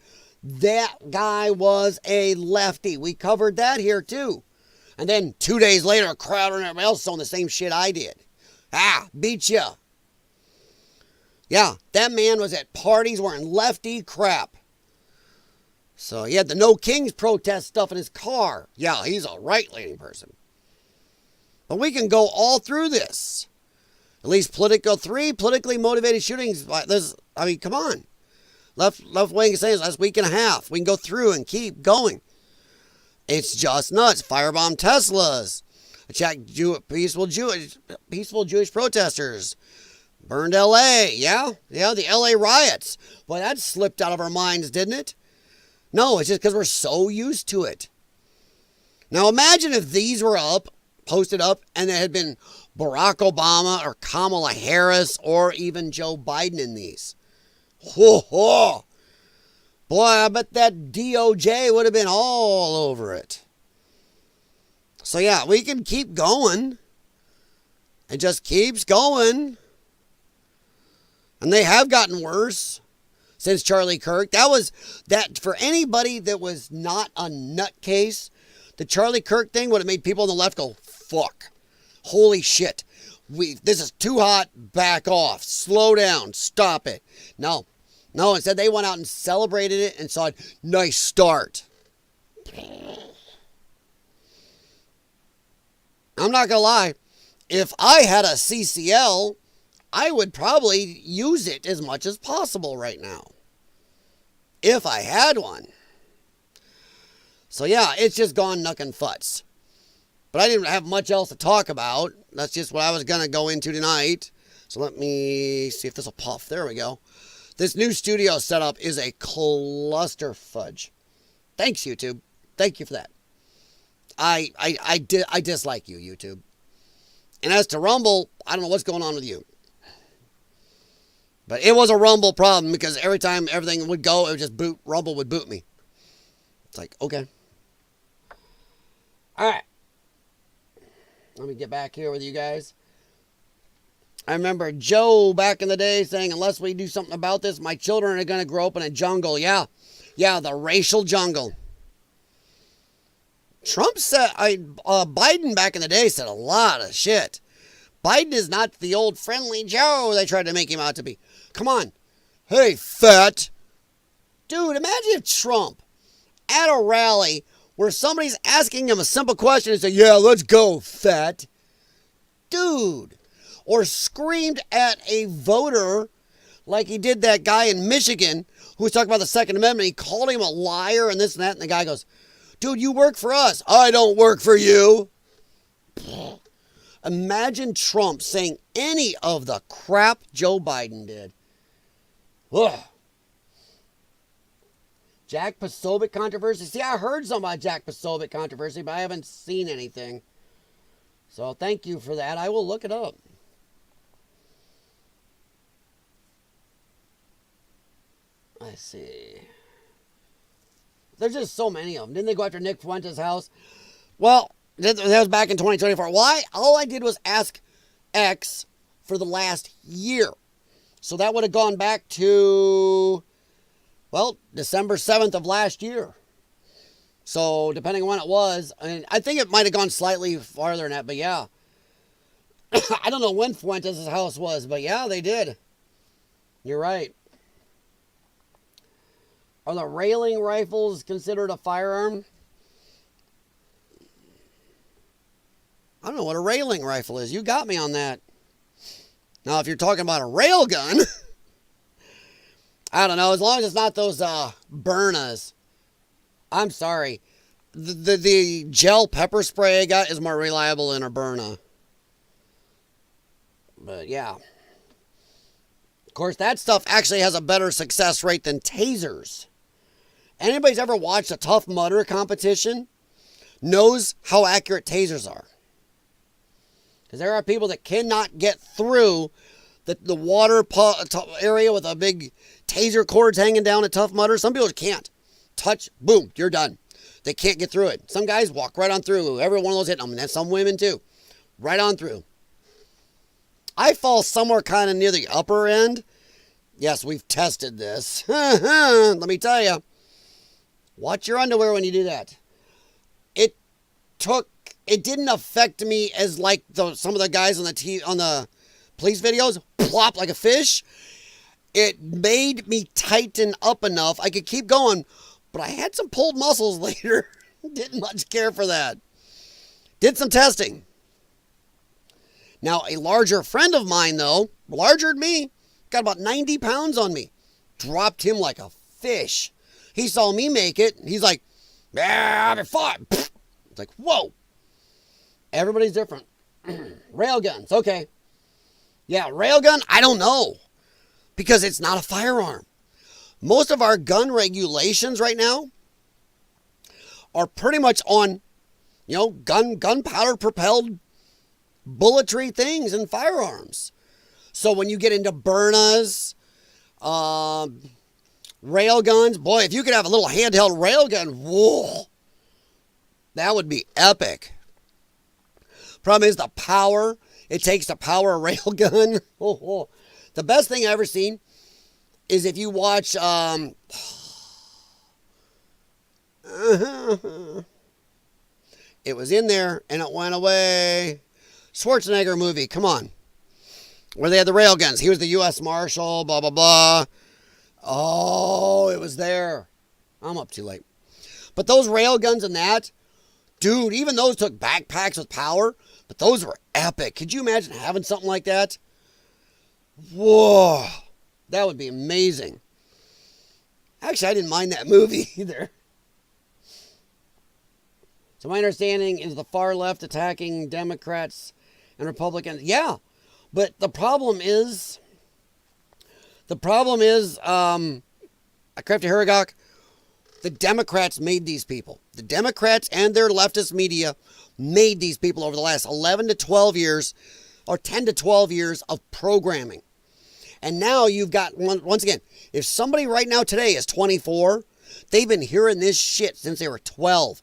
That guy was a lefty. We covered that here too. And then 2 days later, Crowder and everybody else on the same shit I did. Beat ya. Yeah, that man was at parties wearing lefty crap. So he had the No Kings protest stuff in his car. Yeah, he's a right-leaning person. But we can go all through this. At least Politico 3, politically motivated shootings. I mean, come on. Left wing is saying last week and a half. We can go through and keep going. It's just nuts. Firebomb Teslas. Attacked peaceful Jewish protesters. Burned L.A. Yeah, the L.A. riots. Boy, that slipped out of our minds, didn't it? No, it's just because we're so used to it. Now imagine if these were posted up, and it had been Barack Obama or Kamala Harris or even Joe Biden in these. Boy, I bet that DOJ would have been all over it. So yeah, we can keep going. It just keeps going. And they have gotten worse since Charlie Kirk. That for anybody that was not a nutcase, the Charlie Kirk thing would have made people on the left go, fuck. Holy shit. This is too hot. Back off. Slow down. Stop it. No, instead they went out and celebrated it and saw it. Nice start. I'm not going to lie. If I had a CCL, I would probably use it as much as possible right now. If I had one. So yeah, it's just gone knuckin' futz. But I didn't have much else to talk about. That's just what I was going to go into tonight. So let me see if this will puff. There we go. This new studio setup is a cluster fudge. Thanks, YouTube. Thank you for that. I dislike you, YouTube. And as to Rumble, I don't know what's going on with you. But it was a Rumble problem because every time everything would go, it would just boot. Rumble would boot me. It's like, okay. All right. Let me get back here with you guys. I remember Joe back in the day saying, unless we do something about this, my children are going to grow up in a jungle. Yeah, the racial jungle. Trump said, Biden back in the day said a lot of shit. Biden is not the old friendly Joe they tried to make him out to be. Come on. Hey, fat. Dude, imagine if Trump at a rally where somebody's asking him a simple question and say, yeah, let's go, fat. Dude. Or screamed at a voter like he did that guy in Michigan who was talking about the Second Amendment. He called him a liar and this and that. And the guy goes, dude, you work for us. I don't work for you. Imagine Trump saying any of the crap Joe Biden did. Ugh. Jack Posobiec controversy. See, I heard some about Jack Posobiec controversy, but I haven't seen anything. So thank you for that. I will look it up. Let's see. There's just so many of them. Didn't they go after Nick Fuentes' house? Well, that was back in 2024. Why? All I did was ask X for the last year. So that would have gone back to, well, December 7th of last year. So depending on when it was, I think it might have gone slightly farther than that, but yeah. I don't know when Fuentes' house was, but yeah, they did. You're right. Are the railing rifles considered a firearm? I don't know what a railing rifle is. You got me on that. Now, if you're talking about a rail gun, I don't know. As long as it's not those Byrnas. I'm sorry. The gel pepper spray I got is more reliable than a Byrna. But yeah. Of course, that stuff actually has a better success rate than tasers. Anybody's ever watched a Tough Mudder competition knows how accurate tasers are. Because there are people that cannot get through the water area with a big taser cords hanging down at Tough Mudder. Some people can't. Touch, boom, you're done. They can't get through it. Some guys walk right on through. Every one of those hitting them. And that's some women too. Right on through. I fall somewhere kind of near the upper end. Yes, we've tested this. Let me tell you. Watch your underwear when you do that. It didn't affect me as like some of the guys on the police videos. Plop like a fish. It made me tighten up enough. I could keep going, but I had some pulled muscles later. Didn't much care for that. Did some testing. Now, a larger friend of mine, though, larger than me, got about 90 pounds on me. Dropped him like a fish. He saw me make it. He's like, yeah, I'm fine. It's like, whoa. Everybody's different. Railguns, okay. Yeah, railgun, I don't know. Because it's not a firearm. Most of our gun regulations right now are pretty much on, gunpowder propelled bulletry things and firearms. So when you get into Byrnas, railguns, boy, if you could have a little handheld railgun, whoa, that would be epic. Problem is the power. It takes to power a railgun. The best thing I've ever seen is if you watch, it was in there and it went away. Schwarzenegger movie, come on. Where they had the railguns. He was the U.S. Marshal, blah, blah, blah. Oh, it was there. I'm up too late. But those railguns and that, dude, even those took backpacks with power, but those were epic. Could you imagine having something like that? Whoa. That would be amazing. Actually, I didn't mind that movie either. So my understanding is the far left attacking Democrats and Republicans. Yeah, but the problem is, Crafty Heragok, the Democrats made these people. The Democrats and their leftist media made these people over the last 11 to 12 years, or 10 to 12 years of programming. And now you've got, once again, if somebody right now today is 24, they've been hearing this shit since they were 12.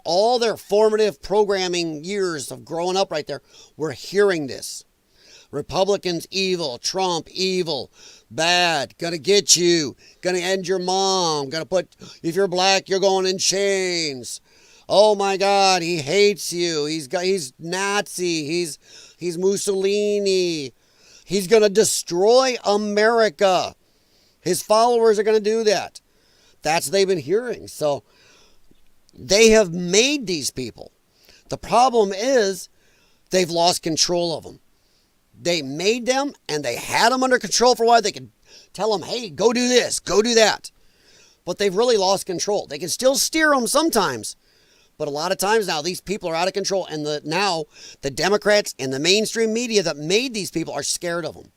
All their formative programming years of growing up right there, we're hearing this. Republicans evil, Trump evil, bad, gonna get you, gonna end your mom, gonna put, if you're black, you're going in chains. Oh my God, he hates you. He's Nazi, he's Mussolini. He's gonna destroy America. His followers are gonna do that. That's what they've been hearing. So they have made these people. The problem is they've lost control of them. They made them and they had them under control for a while. They could tell them, hey, go do this, go do that. But they've really lost control. They can still steer them sometimes, But a lot of times now, these people are out of control. And now the Democrats and the mainstream media that made these people are scared of them.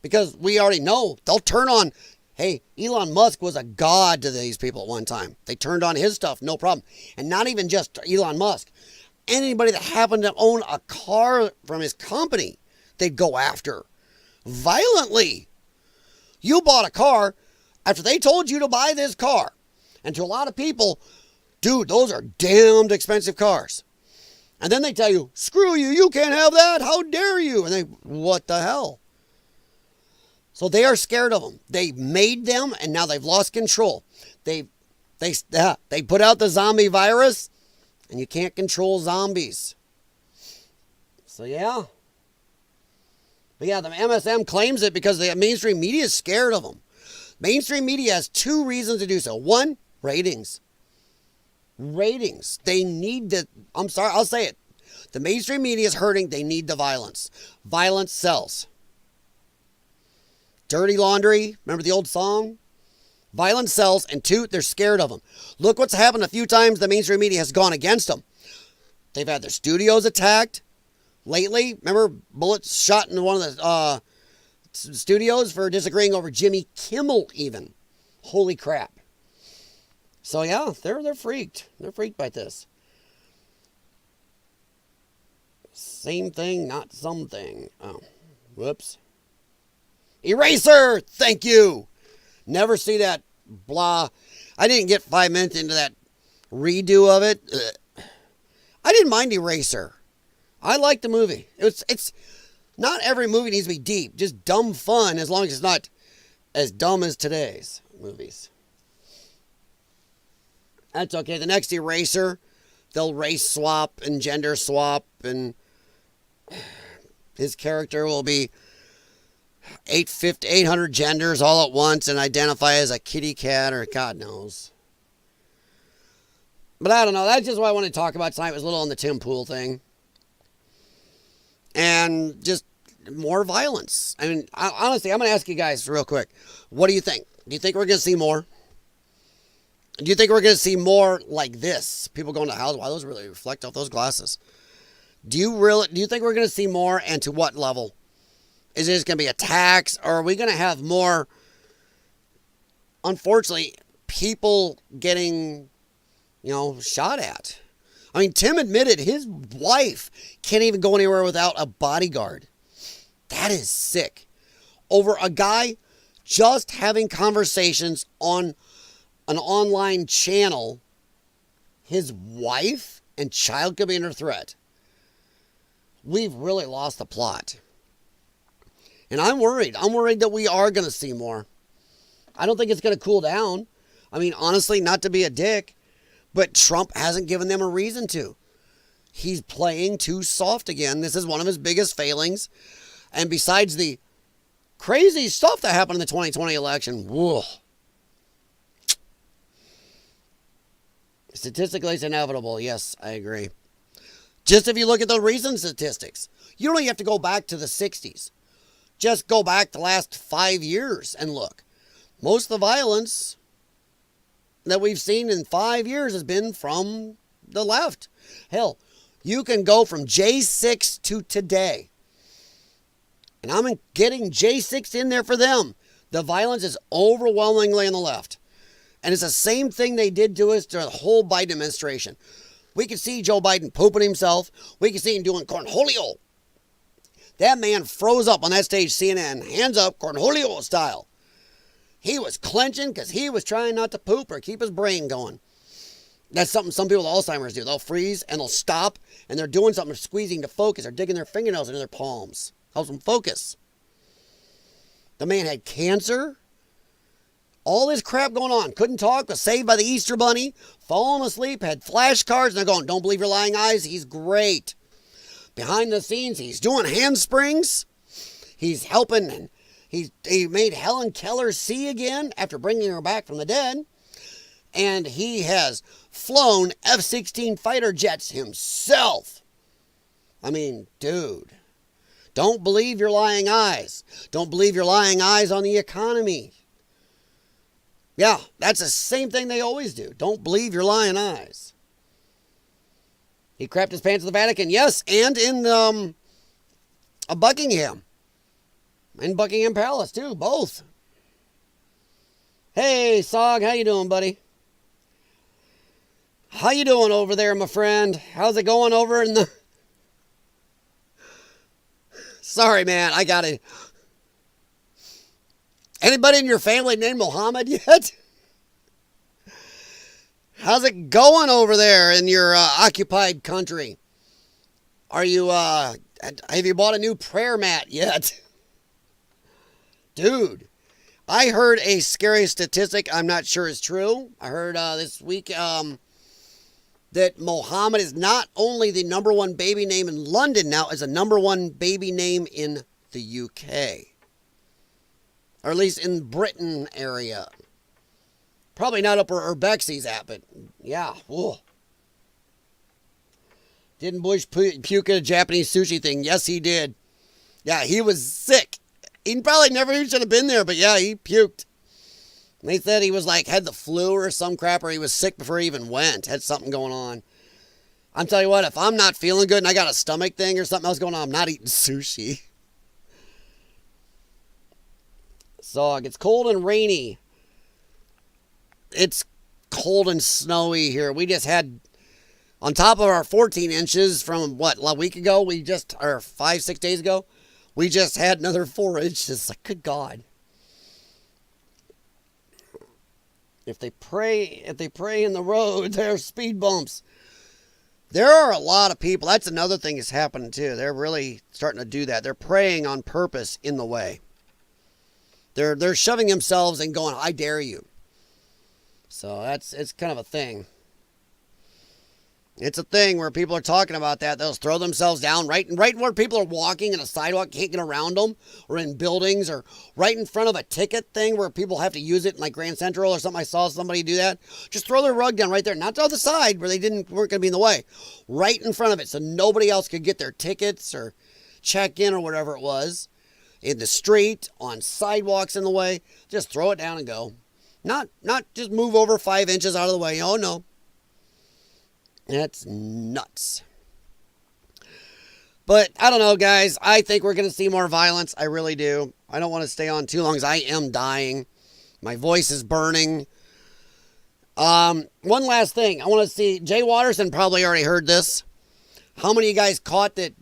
Because we already know they'll turn on, hey, Elon Musk was a god to these people at one time. They turned on his stuff, no problem. And not even just Elon Musk. Anybody that happened to own a car from his company, they'd go after violently. You bought a car after they told you to buy this car. And to a lot of people, dude, those are damned expensive cars. And then they tell you, screw you, you can't have that, how dare you? And they, what the hell? So they are scared of them. They made them, and now they've lost control. They put out the zombie virus, and you can't control zombies. So yeah. But yeah, the MSM claims it because the mainstream media is scared of them. Mainstream media has two reasons to do so. One, ratings. Ratings. They need the, I'm sorry, I'll say it. The mainstream media is hurting. They need the violence. Violence sells. Dirty laundry. Remember the old song? Violence sells. And two, they're scared of them. Look what's happened a few times the mainstream media has gone against them. They've had their studios attacked. Lately, remember bullets shot in one of the studios for disagreeing over Jimmy Kimmel even. Holy crap. So yeah, they're freaked. They're freaked by this. Same thing, not something. Oh, whoops. Eraser! Thank you! Never see that blah. I didn't get 5 minutes into that redo of it. I didn't mind Eraser. I liked the movie. It's not every movie needs to be deep. Just dumb fun as long as it's not as dumb as today's movies. That's okay. The next Eraser, they'll race swap and gender swap, and his character will be 800 genders all at once and identify as a kitty cat or God knows. But I don't know. That's just what I wanted to talk about tonight. Was a little on the Tim Pool thing. And just more violence. I mean, honestly, I'm going to ask you guys real quick. What do you think? Do you think we're going to see more? Do you think we're going to see more like this? People going to houses. Wow, those really reflect off those glasses. Do you think we're going to see more, and to what level? Is it just going to be attacks, or are we going to have more, unfortunately, people getting, shot at? I mean, Tim admitted his wife can't even go anywhere without a bodyguard. That is sick. Over a guy just having conversations on an online channel, his wife and child could be under threat. We've really lost the plot. And I'm worried. I'm worried that we are going to see more. I don't think it's going to cool down. I mean, honestly, not to be a dick, but Trump hasn't given them a reason to. He's playing too soft again. This is one of his biggest failings. And besides the crazy stuff that happened in the 2020 election, whoa. Statistically, it's inevitable. Yes, I agree. Just if you look at the recent statistics, you don't even have to go back to the 60s. Just go back the last 5 years and look. Most of the violence that we've seen in 5 years has been from the left. Hell, you can go from J6 to today. And I'm getting J6 in there for them. The violence is overwhelmingly on the left. And it's the same thing they did to us during the whole Biden administration. We could see Joe Biden pooping himself. We could see him doing cornholio. That man froze up on that stage, CNN, hands up, cornholio style. He was clenching because he was trying not to poop or keep his brain going. That's something some people with Alzheimer's do. They'll freeze and they'll stop and they're doing something, squeezing to focus or digging their fingernails into their palms. Helps them focus. The man had cancer. All this crap going on. Couldn't talk, was saved by the Easter Bunny. Falling asleep, had flashcards, and they're going, don't believe your lying eyes. He's great. Behind the scenes, he's doing handsprings. He's helping, and he made Helen Keller see again after bringing her back from the dead. And he has flown F-16 fighter jets himself. I mean, dude. Don't believe your lying eyes. Don't believe your lying eyes on the economy. Yeah, that's the same thing they always do. Don't believe your lying eyes. He crapped his pants in the Vatican, yes, and in Buckingham. In Buckingham Palace, too, both. Hey, Sog, how you doing, buddy? How you doing over there, my friend? How's it going over in the... Sorry, man, I got it. Anybody in your family named Mohammed yet? How's it going over there in your occupied country? Are you, have you bought a new prayer mat yet? Dude, I heard a scary statistic I'm not sure is true. I heard this week that Mohammed is not only the #1 baby name in London now, is a #1 baby name in the UK. Or at least in Britain area. Probably not up where Bexy's at, but yeah. Whoa. Didn't Bush puke at a Japanese sushi thing? Yes, he did. Yeah, he was sick. He probably never even should have been there, but yeah, he puked. They said he was like, had the flu or some crap, or he was sick before he even went. Had something going on. I'm telling you what, if I'm not feeling good and I got a stomach thing or something else going on, I'm not eating sushi. So it gets cold and rainy. It's cold and snowy here. We just had, on top of our 14 inches from what, a week ago, or 5-6 days ago, we just had another 4 inches. Like, good God. If they pray in the road, there are speed bumps. There are a lot of people. That's another thing that's happening too. They're really starting to do that. They're praying on purpose in the way. They're shoving themselves and going, I dare you. So it's kind of a thing. It's a thing where people are talking about that. They'll throw themselves down right where people are walking in a sidewalk, can't get around them, or in buildings, or right in front of a ticket thing where people have to use it in like Grand Central or something. I saw somebody do that. Just throw their rug down right there, not to the side where they weren't going to be in the way, right in front of it, so nobody else could get their tickets or check in or whatever it was. In the street, on sidewalks in the way, just throw it down and go. Not just move over 5 inches out of the way. Oh no. That's nuts. But I don't know, guys. I think we're going to see more violence. I really do. I don't want to stay on too long because I am dying. My voice is burning. One last thing. I want to see, Jay Watterson probably already heard this. How many of you guys caught that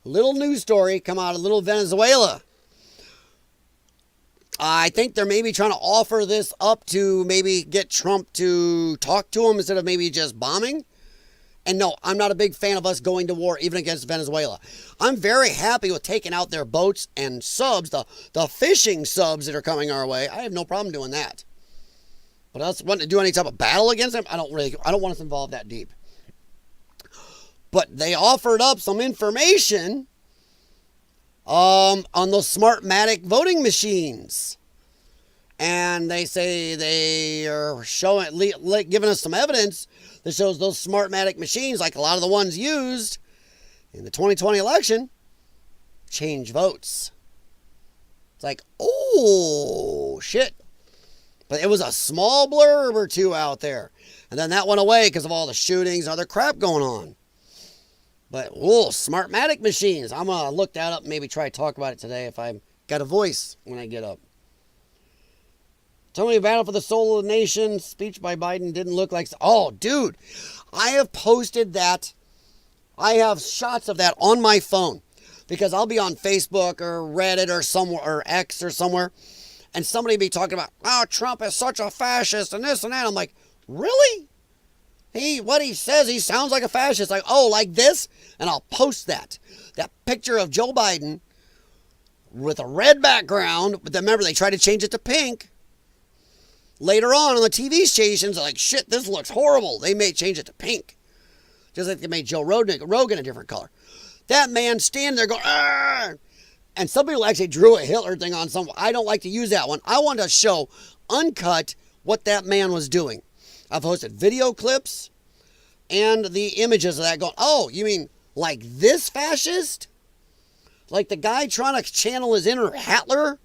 little news story come out of little Venezuela? I think they're maybe trying to offer this up to maybe get Trump to talk to him instead of maybe just bombing. And no, I'm not a big fan of us going to war even against Venezuela. I'm very happy with taking out their boats and subs, the fishing subs that are coming our way. I have no problem doing that. But us wanting to do any type of battle against them, I don't want us involved that deep. But they offered up some information on those Smartmatic voting machines. And they say they are giving us some evidence that shows those Smartmatic machines, like a lot of the ones used in the 2020 election, change votes. It's like, oh, shit. But it was a small blurb or two out there. And then that went away because of all the shootings and other crap going on. But, Smartmatic machines. I'm going to look that up and maybe try to talk about it today if I've got a voice when I get up. Tell me, battle for the soul of the nation. Speech by Biden didn't look like... Oh, dude. I have posted that. I have shots of that on my phone. Because I'll be on Facebook or Reddit or somewhere, or X or somewhere. And somebody be talking about, oh, Trump is such a fascist and this and that. I'm like, really? What he says, he sounds like a fascist. Like, oh, like this? And I'll post that. That picture of Joe Biden with a red background. But then remember, they tried to change it to pink. Later on the TV stations, like, shit, this looks horrible. They may change it to pink. Just like they made Joe Rogan a different color. That man standing there going, argh! And some people actually drew a Hitler thing on some. I don't like to use that one. I want to show uncut what that man was doing. I've posted video clips and the images of that going, oh, you mean like this fascist? Like the guy trying to channel his inner Hitler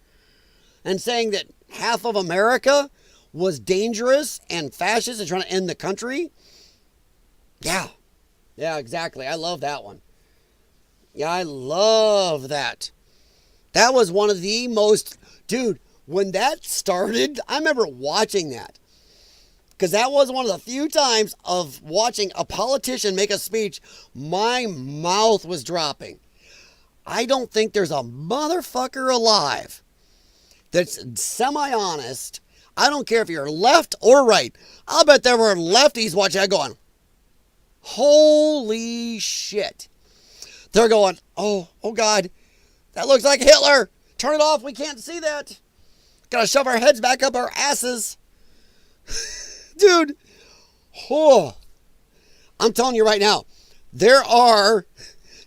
and saying that half of America was dangerous and fascist and trying to end the country? Yeah. Yeah, exactly. I love that one. Yeah, I love that. That was one of the most... Dude, when that started, I remember watching that. Because that was one of the few times of watching a politician make a speech, my mouth was dropping. I don't think there's a motherfucker alive that's semi-honest. I don't care if you're left or right. I'll bet there were lefties watching that going, holy shit. They're going, oh God, that looks like Hitler. Turn it off. We can't see that. Gotta shove our heads back up our asses. Dude, oh, I'm telling you right now, there are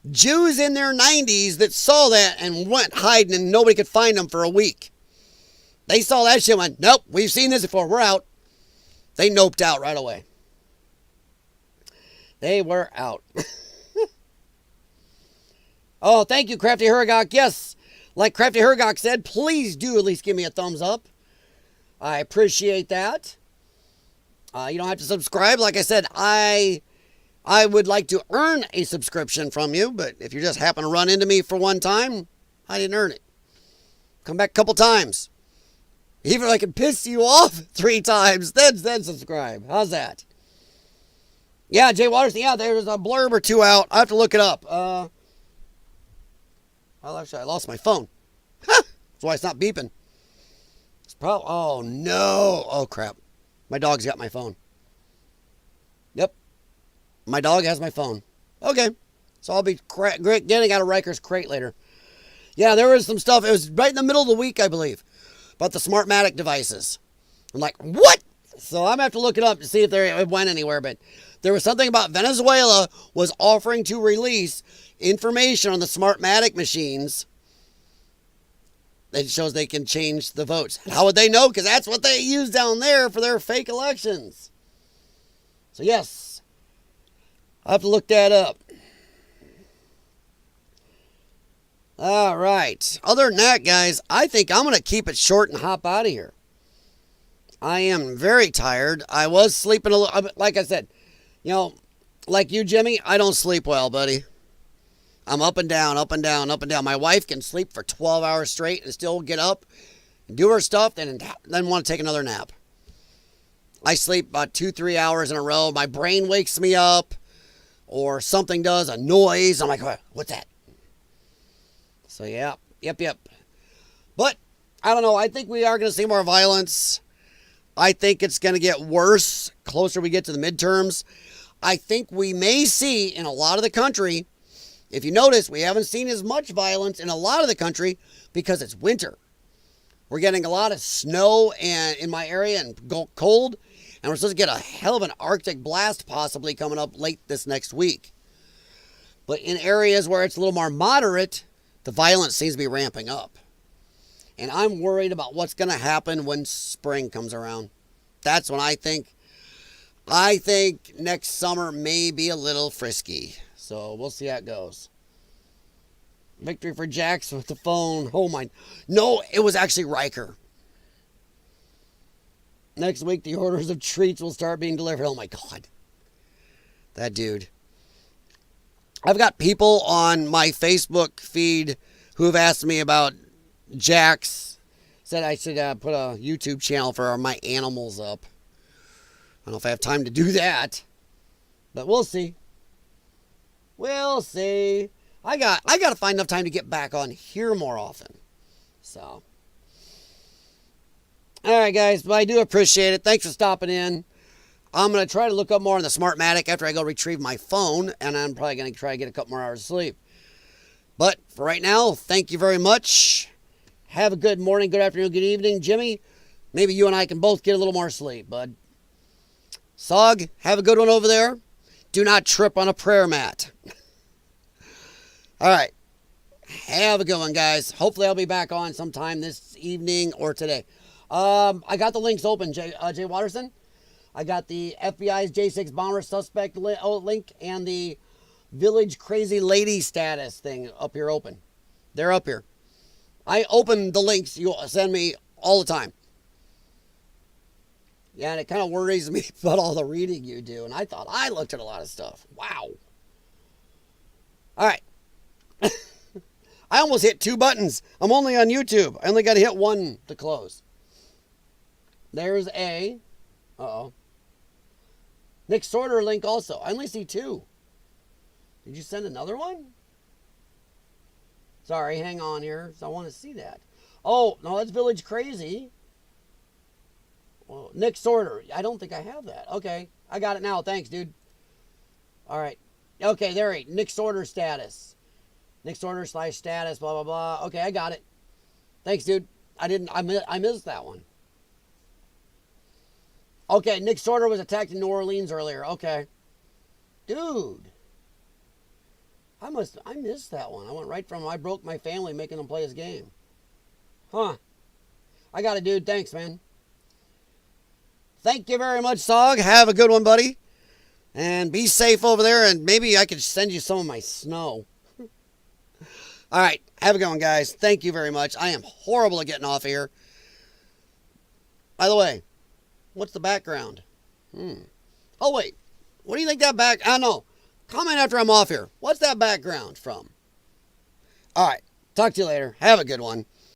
Jews in their 90s that saw that and went hiding and nobody could find them for a week. They saw that shit and went, nope, we've seen this before, we're out. They noped out right away. They were out. Oh, thank you, Crafty Hergok. Yes, like Crafty Hergok said, please do at least give me a thumbs up. I appreciate that. You don't have to subscribe. Like I said, I would like to earn a subscription from you, but if you just happen to run into me for one time, I didn't earn it. Come back a couple times. Even if I can piss you off 3 times, then subscribe. How's that? Yeah, Jay Waters, yeah, there's a blurb or 2 out. I have to look it up. Well, actually, I lost my phone. That's why it's not beeping. It's probably, oh, no. Oh, crap. My dog's got my phone. Yep. My dog has my phone. Okay. So I'll be getting out of Riker's crate later. Yeah, there was some stuff. It was right in the middle of the week, I believe, about the Smartmatic devices. I'm like, what? So I'm going to have to look it up to see if it went anywhere. But there was something about Venezuela was offering to release information on the Smartmatic machines that shows they can change the votes. How would they know? Because that's what they use down there for their fake elections. So yes, I'll have to look that up. All right. Other than that, guys, I think I'm going to keep it short and hop out of here. I am very tired. I was sleeping a little, like I said, you know, like you, Jimmy, I don't sleep well, buddy. I'm up and down, up and down, up and down. My wife can sleep for 12 hours straight and still get up and do her stuff, then want to take another nap. I sleep about 2-3 hours in a row. My brain wakes me up or something does, a noise. I'm like, what's that? So, yeah, yep. But, I don't know. I think we are going to see more violence. I think it's going to get worse closer we get to the midterms. I think we may see in a lot of the country, if you notice, we haven't seen as much violence in a lot of the country because it's winter. We're getting a lot of snow in my area and cold, and we're supposed to get a hell of an Arctic blast possibly coming up late this next week. But in areas where it's a little more moderate, the violence seems to be ramping up. And I'm worried about what's going to happen when spring comes around. That's when I think next summer may be a little frisky. So we'll see how it goes. Victory for Jax with the phone. Oh my. No, it was actually Riker. Next week, the orders of treats will start being delivered. Oh my God. That dude. I've got people on my Facebook feed who have asked me about Jax. Said I should put a YouTube channel for my animals up. I don't know if I have time to do that. But we'll see. We'll see. I got to find enough time to get back on here more often. So. All right, guys. But I do appreciate it. Thanks for stopping in. I'm going to try to look up more on the Smartmatic after I go retrieve my phone. And I'm probably going to try to get a couple more hours of sleep. But for right now, thank you very much. Have a good morning, good afternoon, good evening. Jimmy, maybe you and I can both get a little more sleep, bud. Sog, have a good one over there. Do not trip on a prayer mat. All right. Have a good one, guys. Hopefully I'll be back on sometime this evening or today. I got the links open, Jay Watterson. I got the FBI's J6 bomber suspect link and the Village Crazy Lady status thing up here open. They're up here. I open the links you send me all the time. Yeah, and it kind of worries me about all the reading you do. And I thought I looked at a lot of stuff. Wow. All right. I almost hit 2 buttons. I'm only on YouTube. I only got to hit 1 to close. There's A. Uh-oh. Nick Sorter link also. I only see 2. Did you send another one? Sorry, hang on here. So I want to see that. Oh, no, that's Village Crazy. Well, Nick Sorter. I don't think I have that. Okay. I got it now. Thanks, dude. All right. Okay, there he. Nick Sorter status. Nick Sorter / status, blah, blah, blah. Okay, I got it. Thanks, dude. I missed that one. Okay, Nick Sorter was attacked in New Orleans earlier. Okay. Dude. I missed that one. I went right from I broke my family making them play his game. Huh. I got it, dude. Thanks, man. Thank you very much, Sog. Have a good one, buddy. And be safe over there, and maybe I could send you some of my snow. All right. Have a good one, guys. Thank you very much. I am horrible at getting off here. By the way, what's the background? Oh, wait. What do you think that no. Comment after I'm off here. What's that background from? All right. Talk to you later. Have a good one.